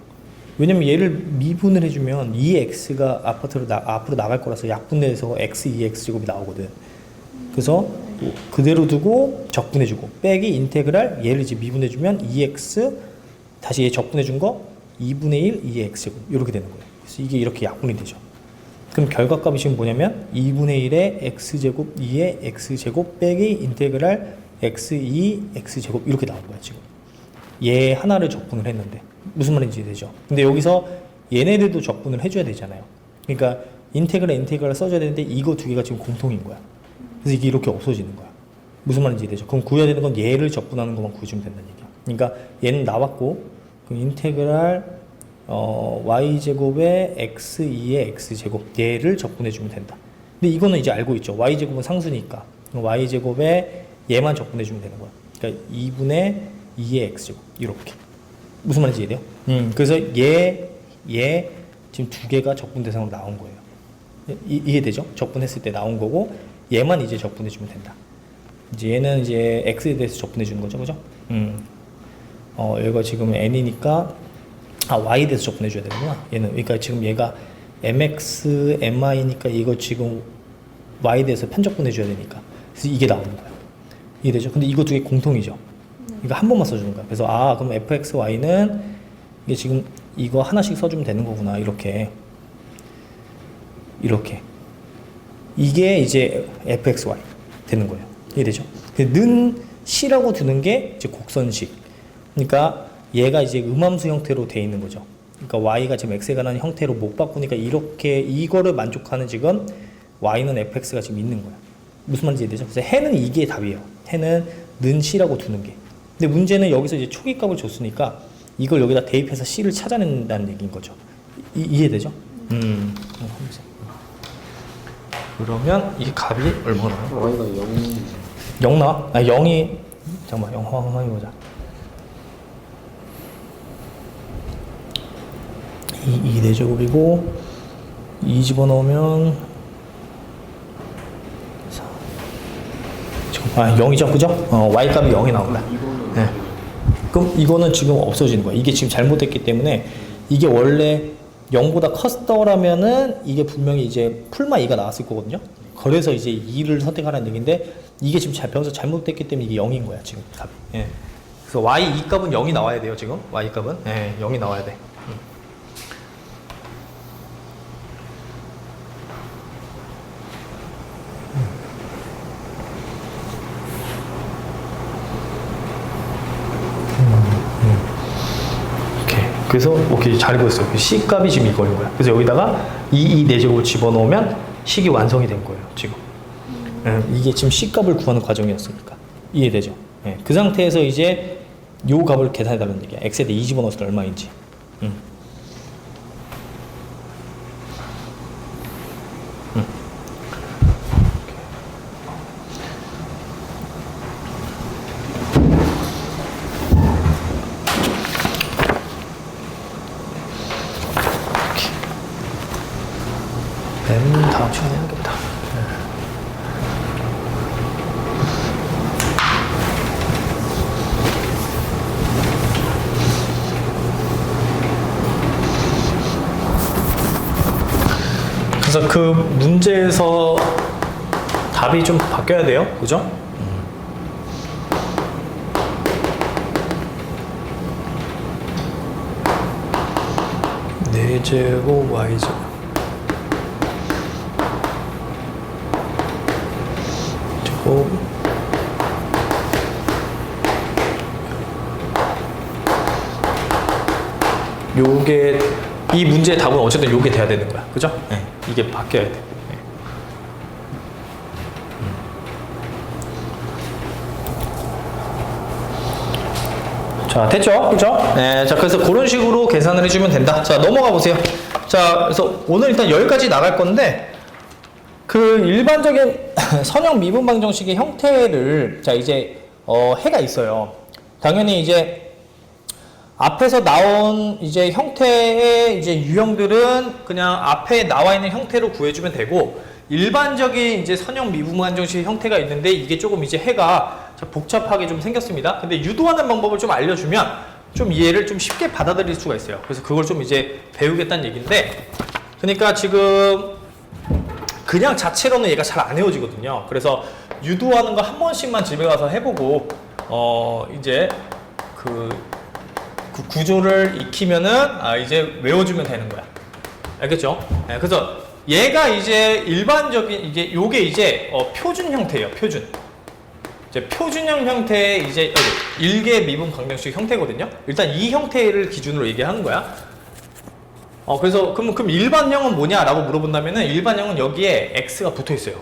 왜냐면 얘를 미분을 해주면 2의 x가 앞으로 나갈 거라서 약분해서 x 2의 x 제곱이 나오거든. 그래서 그대로 두고 적분해주고 빼기 인테그랄 얘를 이제 미분해주면 2x 다시 얘 적분해준 거 2분의 1 2의 x 제곱 이렇게 되는 거예요. 그래서 이게 이렇게 약분이 되죠. 그럼 결과값이 지금 뭐냐면 2분의 1의 x제곱 2의 x제곱 빼기 인테그랄 x2 x제곱 이렇게 나온 거야 지금. 얘 하나를 적분을 했는데 무슨 말인지 이해되죠? 근데 여기서 얘네들도 적분을 해줘야 되잖아요. 그러니까 인테그랄 써줘야 되는데 이거 두 개가 지금 공통인 거야. 그래서 이게 이렇게 없어지는 거야. 무슨 말인지 이해되죠? 그럼 구해야 되는 건 얘를 적분하는 것만 구해주면 된다는 얘기야. 그러니까 얘는 나왔고 그럼 인테그랄 y제곱의 x2의 x제곱 얘를 적분해주면 된다. 근데 이거는 이제 알고 있죠. y제곱은 상수니까 y제곱에 얘만 적분해주면 되는 거야. 그러니까 2분의 2의 x제곱 이렇게. 무슨 말인지 이해돼요? 그래서 얘 지금 두 개가 적분 대상으로 나온 거예요. 이해되죠? 적분했을 때 나온 거고 얘만 이제 적분해주면 된다. 이제 얘는 이제 x에 대해서 적분해주는 거죠, 그죠? 얘가 지금 n이니까 y에 대해서 적분해줘야 되는구나. 얘는 그러니까 지금 얘가 mx, mi니까 이거 지금 y에 대해서 편적분해줘야 되니까. 그래서 이게 나오는 거야. 이해되죠? 근데 이거 두 개 공통이죠. 그러니까 한 번만 써주는 거야. 그래서 그럼 fx, y는 이게 지금 이거 하나씩 써주면 되는 거구나. 이렇게 이게 이제 fxy 되는 거예요. 이해되죠? 는 c라고 두는 게 이제 곡선식. 그러니까 얘가 이제 음함수 형태로 돼 있는 거죠. 그러니까 y가 지금 x에 관한 형태로 못 바꾸니까 이렇게 이거를 만족하는 지금 y는 fx가 지금 있는 거야. 무슨 말인지 이해되죠? 그래서 해는 이게 답이에요. 해는 는 c라고 두는 게. 근데 문제는 여기서 이제 초기값을 줬으니까 이걸 여기다 대입해서 c를 찾아낸다는 얘기인 거죠. 이해되죠? 그러면 이 값이 얼마나 나와요? y가 0이 0 나와? 0이 잠깐만 0 한번 해보자. 2 4제곱이고 2 집어넣으면 0이죠, 그죠? y 값이 0이 나온다. 네. 그럼 이거는 지금 없어지는 거야. 이게 지금 잘못됐기 때문에 이게 원래 0보다 컸더라면은 이게 분명히 이제 풀마 2가 나왔을 거거든요. 그래서 이제 2를 선택하라는 얘기인데 이게 지금 변수 잘못됐기 때문에 이게 0인 거야 지금 값이. 예. 그래서 y 2 값은 0이 나와야 돼요 지금. y 값은 0이 나와야 돼. 그래서 오케이 잘 보였어요. C 값이 지금 이거인 거야. 그래서 여기다가 2 4제곱을 집어넣으면 식이 완성이 된 거예요. 지금. 이게 지금 C 값을 구하는 과정이었으니까 이해되죠? 그 상태에서 이제 요 값을 계산해달라는 얘기야. x에 대해 2 집어넣었을 때 얼마인지. 다음 시간에 해야겠다. 그래서 그 문제에서 답이 좀 바뀌어야 돼요. 그죠? 4제곱 y제곱 요게 이 문제의 답은 어쨌든 요게 돼야 되는 거야. 그죠? 이게 바뀌어야 돼. 자, 됐죠? 그죠? 자, 그래서 그런 식으로 계산을 해주면 된다. 자, 넘어가 보세요. 자, 그래서 오늘 일단 여기까지 나갈 건데, 그 일반적인 선형 미분 방정식의 형태를, 자, 이제, 해가 있어요. 당연히 이제, 앞에서 나온 이제 형태의 이제 유형들은 그냥 앞에 나와 있는 형태로 구해주면 되고, 일반적인 이제 선형 미분 방정식의 형태가 있는데, 이게 조금 이제 해가 복잡하게 좀 생겼습니다. 근데 유도하는 방법을 좀 알려주면 좀 이해를 좀 쉽게 받아들일 수가 있어요. 그래서 그걸 좀 이제 배우겠다는 얘기인데, 그러니까 지금 그냥 자체로는 얘가 잘 안 헤어지거든요. 그래서 유도하는 거 한 번씩만 집에 가서 해보고 이제 그 구조를 익히면은 이제 외워주면 되는 거야. 알겠죠? 그래서 얘가 이제 일반적인 이제 요게 이제 표준 형태예요. 표준. 이제 표준형 형태의 이제 일개 미분 방정식 형태거든요. 일단 이 형태를 기준으로 얘기하는 거야. 그래서 그럼 일반형은 뭐냐라고 물어본다면은 일반형은 여기에 x가 붙어 있어요.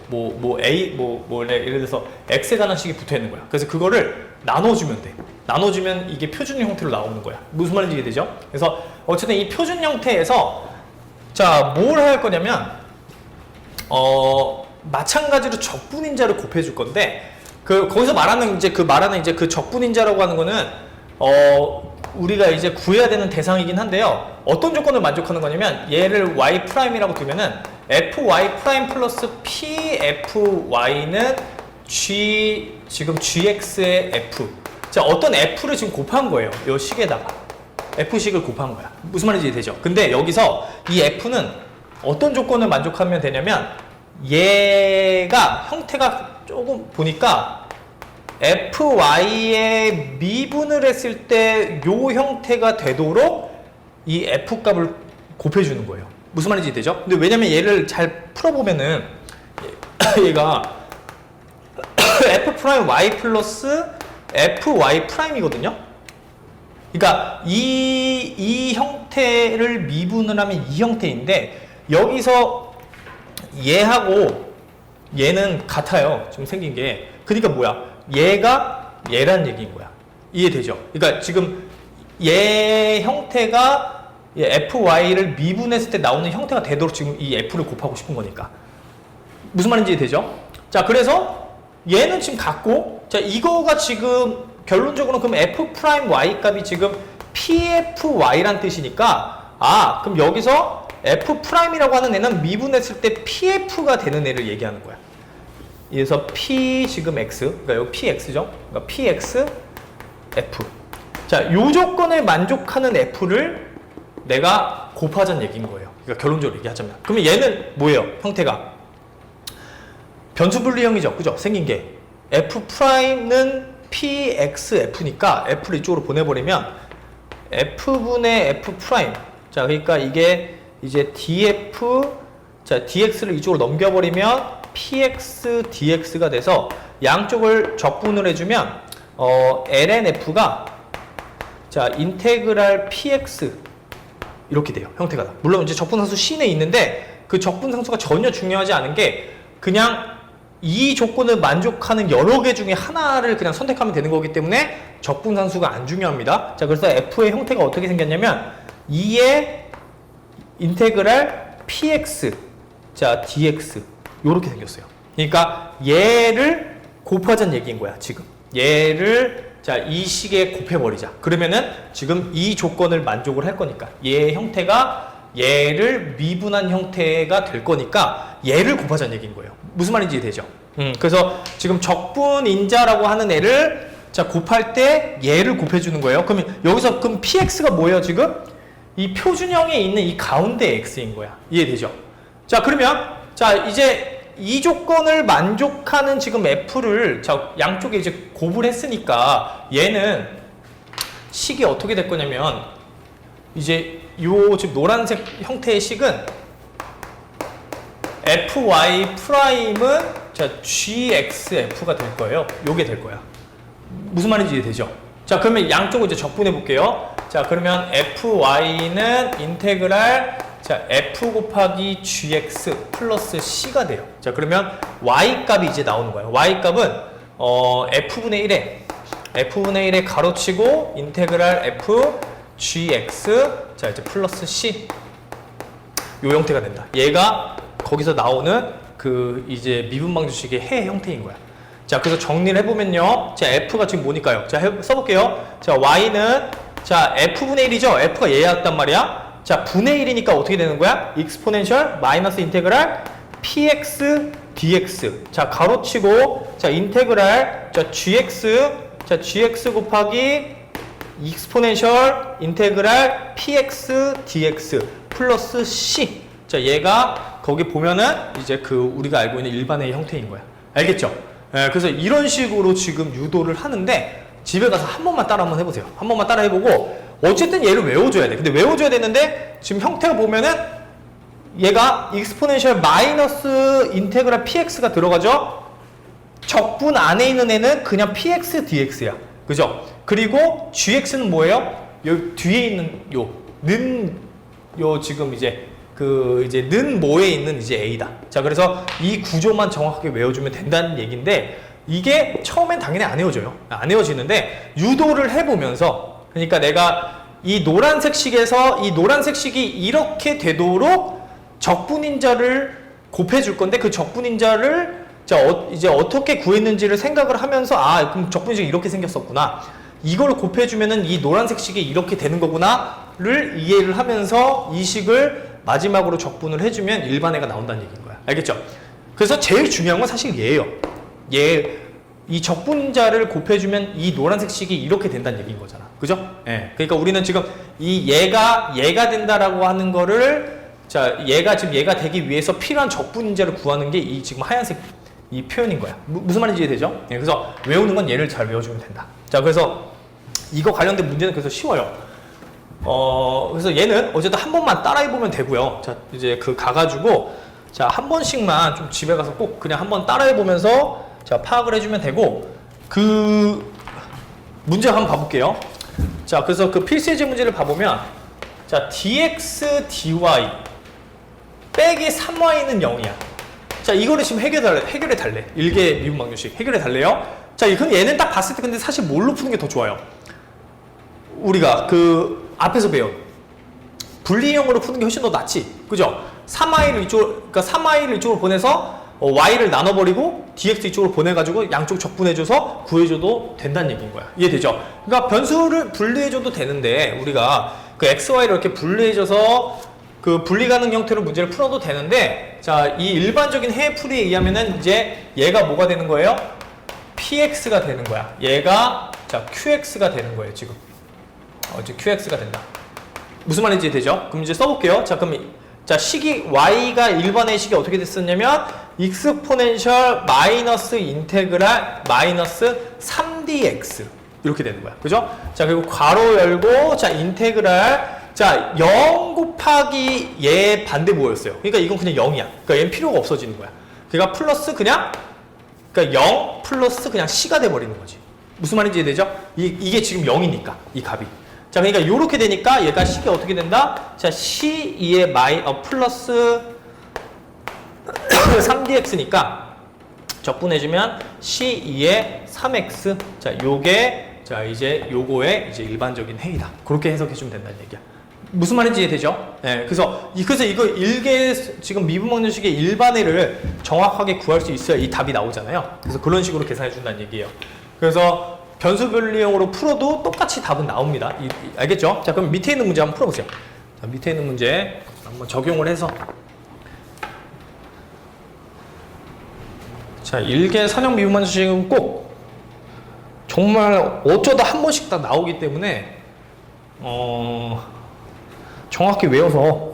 예를 들어서 x에 관한 식이 붙어 있는 거야. 그래서 그거를 나눠주면 돼. 나눠주면 이게 표준 형태로 나오는 거야. 무슨 말인지 이해되죠? 그래서 어쨌든 이 표준 형태에서 자, 뭘 할 거냐면 마찬가지로 적분인자를 곱해줄 건데 거기서 말하는 이제 그 적분인자라고 하는 거는 우리가 이제 구해야 되는 대상이긴 한데요. 어떤 조건을 만족하는 거냐면 얘를 y'이라고 두면은 fy' 플러스 pfy는 지금 gx의 f. 자, 어떤 f를 지금 곱한 거예요. 이 식에다가 f식을 곱한 거야. 무슨 말인지 되죠? 근데 여기서 이 f는 어떤 조건을 만족하면 되냐면 얘가 형태가 조금 보니까 fy에 미분을 했을 때 요 형태가 되도록 이 f값을 곱해주는 거예요. 무슨 말인지 되죠? 근데 왜냐면 얘를 잘 풀어보면은 얘가 f'y 플러스 fy'이거든요. 그러니까 이 형태를 미분을 하면 이 형태인데 여기서 얘하고 얘는 같아요. 지금 생긴 게. 그러니까 뭐야? 얘가 얘라는 얘기인 거야. 이해되죠? 그러니까 지금 얘 형태가 fy를 미분했을 때 나오는 형태가 되도록 지금 이 f를 곱하고 싶은 거니까. 무슨 말인지 되죠? 자, 그래서 얘는 지금 같고, 자, 이거가 지금 결론적으로 그럼 f'y 값이 지금 pfy란 뜻이니까, 그럼 여기서 f'이라고 하는 애는 미분했을 때 pf가 되는 애를 얘기하는 거야. 그래서 p 지금 x, 그러니까 여기 px죠. 그러니까 px f. 자, 요 조건을 만족하는 f를 내가 곱하자는 얘기인 거예요. 그러니까 결론적으로 얘기하자면. 그러면 얘는 뭐예요? 형태가 변수 분리형이죠. 그죠? 생긴 게 f'는 pxf니까 f를 이쪽으로 보내버리면 f분의 f'. 자, 그러니까 이게 이제 df, 자, dx를 이쪽으로 넘겨버리면 px dx가 돼서 양쪽을 적분을 해주면 ln f가 자, 인테그랄 px 이렇게 돼요. 형태가. 물론 이제 적분상수 C는 있는데 그 적분상수가 전혀 중요하지 않은 게 그냥 이 조건을 만족하는 여러 개 중에 하나를 그냥 선택하면 되는 거기 때문에 적분상수가 안 중요합니다. 자, 그래서 f의 형태가 어떻게 생겼냐면 2의 인테그랄 px 자, dx 요렇게 생겼어요. 그러니까 얘를 곱하자는 얘기인 거야, 지금. 얘를 자, 이 식에 곱해버리자. 그러면은 지금 이 조건을 만족을 할 거니까 얘의 형태가 얘를 미분한 형태가 될 거니까 얘를 곱하자는 얘기인 거예요. 무슨 말인지 되죠? 그래서 지금 적분인자라고 하는 애를 자, 곱할 때 얘를 곱해주는 거예요. 그러면 여기서 그럼 px가 뭐예요, 지금? 이 표준형에 있는 이 가운데 x인 거야. 이해되죠? 자, 그러면 자, 이제 이 조건을 만족하는 지금 f를 자, 양쪽에 이제 곱을 했으니까 얘는 식이 어떻게 될 거냐면 이제 요 지금 노란색 형태의 식은 fy 프라임은 자, gxf가 될 거예요. 요게 될 거야. 무슨 말인지 이해되죠? 자, 그러면 양쪽을 이제 적분해 볼게요. 자, 그러면 fy는 인테그랄 자, f 곱하기 gx 플러스 c가 돼요. 자, 그러면 y 값이 이제 나오는 거예요. y 값은 f분의 1에 가로치고 인테그랄 f gx 자, 이제 플러스 c 요 형태가 된다. 얘가 거기서 나오는 그 이제 미분방정식의 해 형태인 거야. 자, 그래서 정리를 해보면요. 자, f가 지금 뭐니까요? 자, 써볼게요. 자, y는 자, f분의 1이죠? f가 얘였단 말이야. 자, 분의 1이니까 어떻게 되는 거야? 익스포넨셜 마이너스 인테그랄 px dx. 자, 가로치고 자, 인테그랄 자, gx 곱하기 익스포넨셜 인테그랄 px dx 플러스 c. 자, 얘가 거기 보면은 이제 그 우리가 알고 있는 일반의 형태인 거야. 알겠죠? 예, 그래서 이런 식으로 지금 유도를 하는데 집에 가서 한 번만 따라 한번 해보세요. 한 번만 따라 해보고 어쨌든 얘를 외워줘야 돼. 근데 외워줘야 되는데 지금 형태가 보면은 얘가 익스포넨셜 마이너스 인테그랄 px가 들어가죠? 적분 안에 있는 애는 그냥 px dx야. 그죠? 그리고 gx는 뭐예요? 요 뒤에 있는 요 지금 이제 는 뭐에 있는 이제 a다. 자, 그래서 이 구조만 정확하게 외워주면 된다는 얘기인데 이게 처음엔 당연히 안 외워져요. 안 외워지는데 유도를 해보면서 그러니까 내가 이 노란색 식에서 이 노란색 식이 이렇게 되도록 적분인자를 곱해줄 건데 그 적분인자를 이제 어떻게 구했는지를 생각을 하면서 그럼 적분인자가 이렇게 생겼었구나. 이걸 곱해주면은 이 노란색 식이 이렇게 되는 거구나를 이해를 하면서 이 식을 마지막으로 적분을 해주면 일반애가 나온다는 얘기인 거야. 알겠죠? 그래서 제일 중요한 건 사실 얘예요. 이 적분자를 곱해주면 이 노란색 식이 이렇게 된다는 얘기인 거잖아. 그죠? 예. 그러니까 우리는 지금 얘가 된다라고 하는 거를 얘가 되기 위해서 필요한 적분인자를 구하는 게 이 지금 하얀색 이 표현인 거야. 무슨 말인지 이해되죠? 예. 그래서 외우는 건 얘를 잘 외워주면 된다. 자, 그래서 이거 관련된 문제는 그래서 쉬워요. 그래서 얘는 어쨌든 한 번만 따라해보면 되고요. 자, 이제 가가지고, 한 번씩만 좀 집에 가서 꼭 그냥 한번 따라해보면서, 파악을 해주면 되고, 문제 한번 봐볼게요. 자, 그래서 필수예제 문제를 봐보면, dx, dy, 빼기 3y는 0이야. 자, 이거를 지금 해결해 달래. 일개 미분 방정식. 해결해 달래요. 자, 그럼 얘는 딱 봤을 때 근데 사실 뭘로 푸는 게 더 좋아요? 우리가 앞에서 배운 분리형으로 푸는 게 훨씬 더 낫지. 그죠? 3i를 이쪽으로 보내서 y를 나눠버리고 dx 이쪽으로 보내가지고 양쪽 적분해줘서 구해줘도 된다는 얘기인 거야. 이해되죠? 그러니까 변수를 분리해줘도 되는데 우리가 xy를 이렇게 분리해줘서 분리 가능 형태로 문제를 풀어도 되는데 이 일반적인 해풀이에 의하면은 이제 얘가 뭐가 되는 거예요? px가 되는 거야. 얘가 qx가 되는 거예요, 지금. 이제 qx가 된다. 무슨 말인지 되죠? 그럼 이제 써볼게요. 그럼 식이 y가 일반의 식이 어떻게 됐었냐면 익스포넨셜 마이너스 인테그랄 마이너스 3dx 이렇게 되는 거야. 그죠? 그리고 괄호 열고 인테그랄 0 곱하기 얘 반대 뭐였어요? 그러니까 이건 그냥 0이야. 그러니까 얘는 필요가 없어지는 거야. 그러니까 플러스 그러니까 0 플러스 그냥 c가 돼버리는 거지. 무슨 말인지 이해되죠? 이게 지금 0이니까 이 값이. 그러니까 이렇게 되니까 얘가 식이 어떻게 된다? C2의 플러스 3dx니까 적분해주면 C2의 3x. 이제 요거의 이제 일반적인 해이다. 그렇게 해석해주면 된다는 얘기야. 무슨 말인지 이해되죠? 네, 그래서 이거 지금 미분방정식의 일반해를 정확하게 구할 수 있어야 이 답이 나오잖아요. 그래서 그런 식으로 계산해준다는 얘기예요. 그래서 변수 분리형으로 풀어도 똑같이 답은 나옵니다. 알겠죠? 자, 그럼 밑에 있는 문제 한번 풀어보세요. 자, 밑에 있는 문제 한번 적용을 해서. 일개 선형 미분방정식은 꼭 정말 어쩌다 한 번씩 다 나오기 때문에 정확히 외워서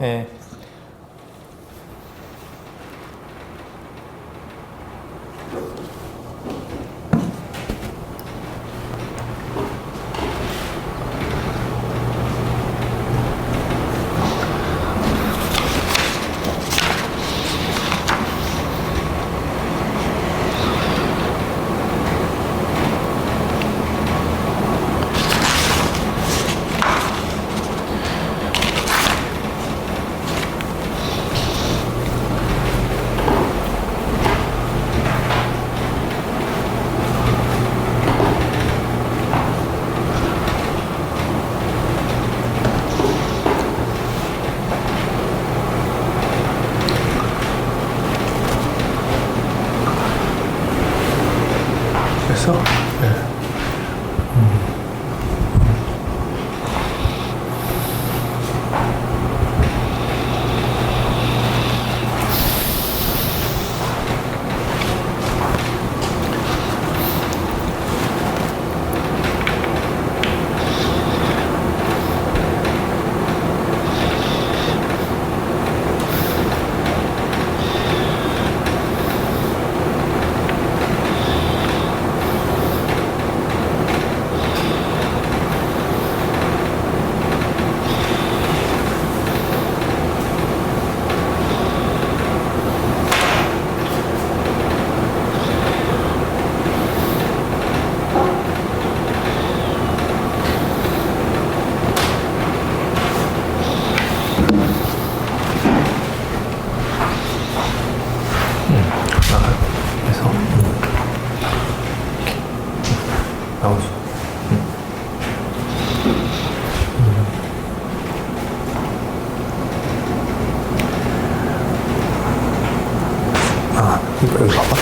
봐봐.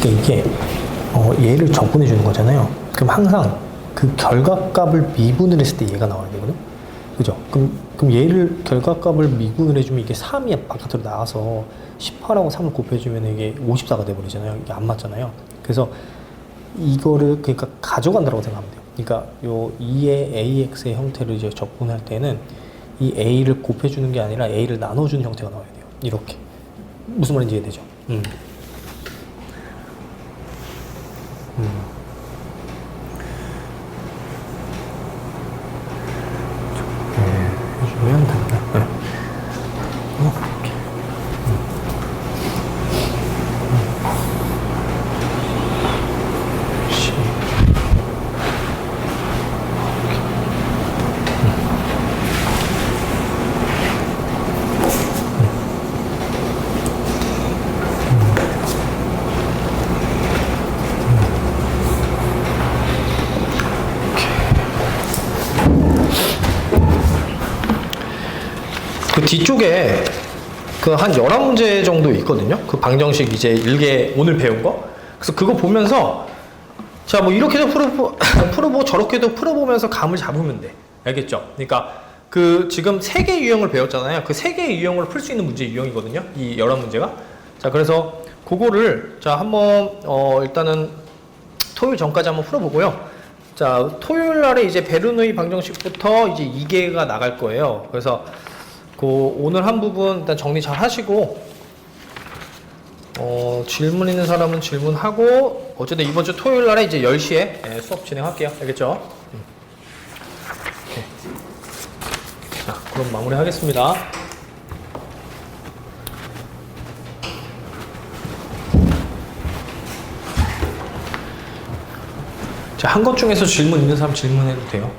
그러니까 이게 얘를 적분해 주는 거잖아요. 그럼 항상 그 결과값을 미분을 했을 때 얘가 나와야 되거든. 그죠? 그럼 얘를 결과값을 미분을 해주면 이게 3이 바깥으로 나와서 18하고 3을 곱해주면 이게 54가 돼버리잖아요. 이게 안 맞잖아요. 그래서 이거를 그러니까 가져간다고 생각하면 돼요. 그러니까 요 2의 AX의 형태를 이제 적분할 때는 이 A를 곱해주는 게 아니라 A를 나눠주는 형태가 나와야 돼요. 이렇게. 무슨 말인지 이해되죠? 해주면 된다. 이렇게. 그 뒤쪽에 그 한 11문제 정도 있거든요. 그 방정식 이제 일개 오늘 배운 거. 그래서 그거 보면서 자, 뭐 이렇게도 풀어보고 저렇게도 풀어보면서 감을 잡으면 돼. 알겠죠? 그러니까 그 지금 3개의 유형을 배웠잖아요. 그 3개의 유형으로 풀 수 있는 문제 유형이거든요. 이 11문제가. 자, 그래서 그거를 자, 한번 일단은 토요일 전까지 한번 풀어보고요. 자, 토요일 날에 이제 베르누이 방정식부터 이제 2개가 나갈 거예요. 그래서 그 오늘 한 부분 일단 정리 잘 하시고 질문 있는 사람은 질문하고 어쨌든 이번 주 토요일 날에 이제 10시에 수업 진행할게요. 알겠죠? 오케이. 자, 그럼 마무리 하겠습니다. 자, 한 것 중에서 질문 있는 사람 질문해도 돼요.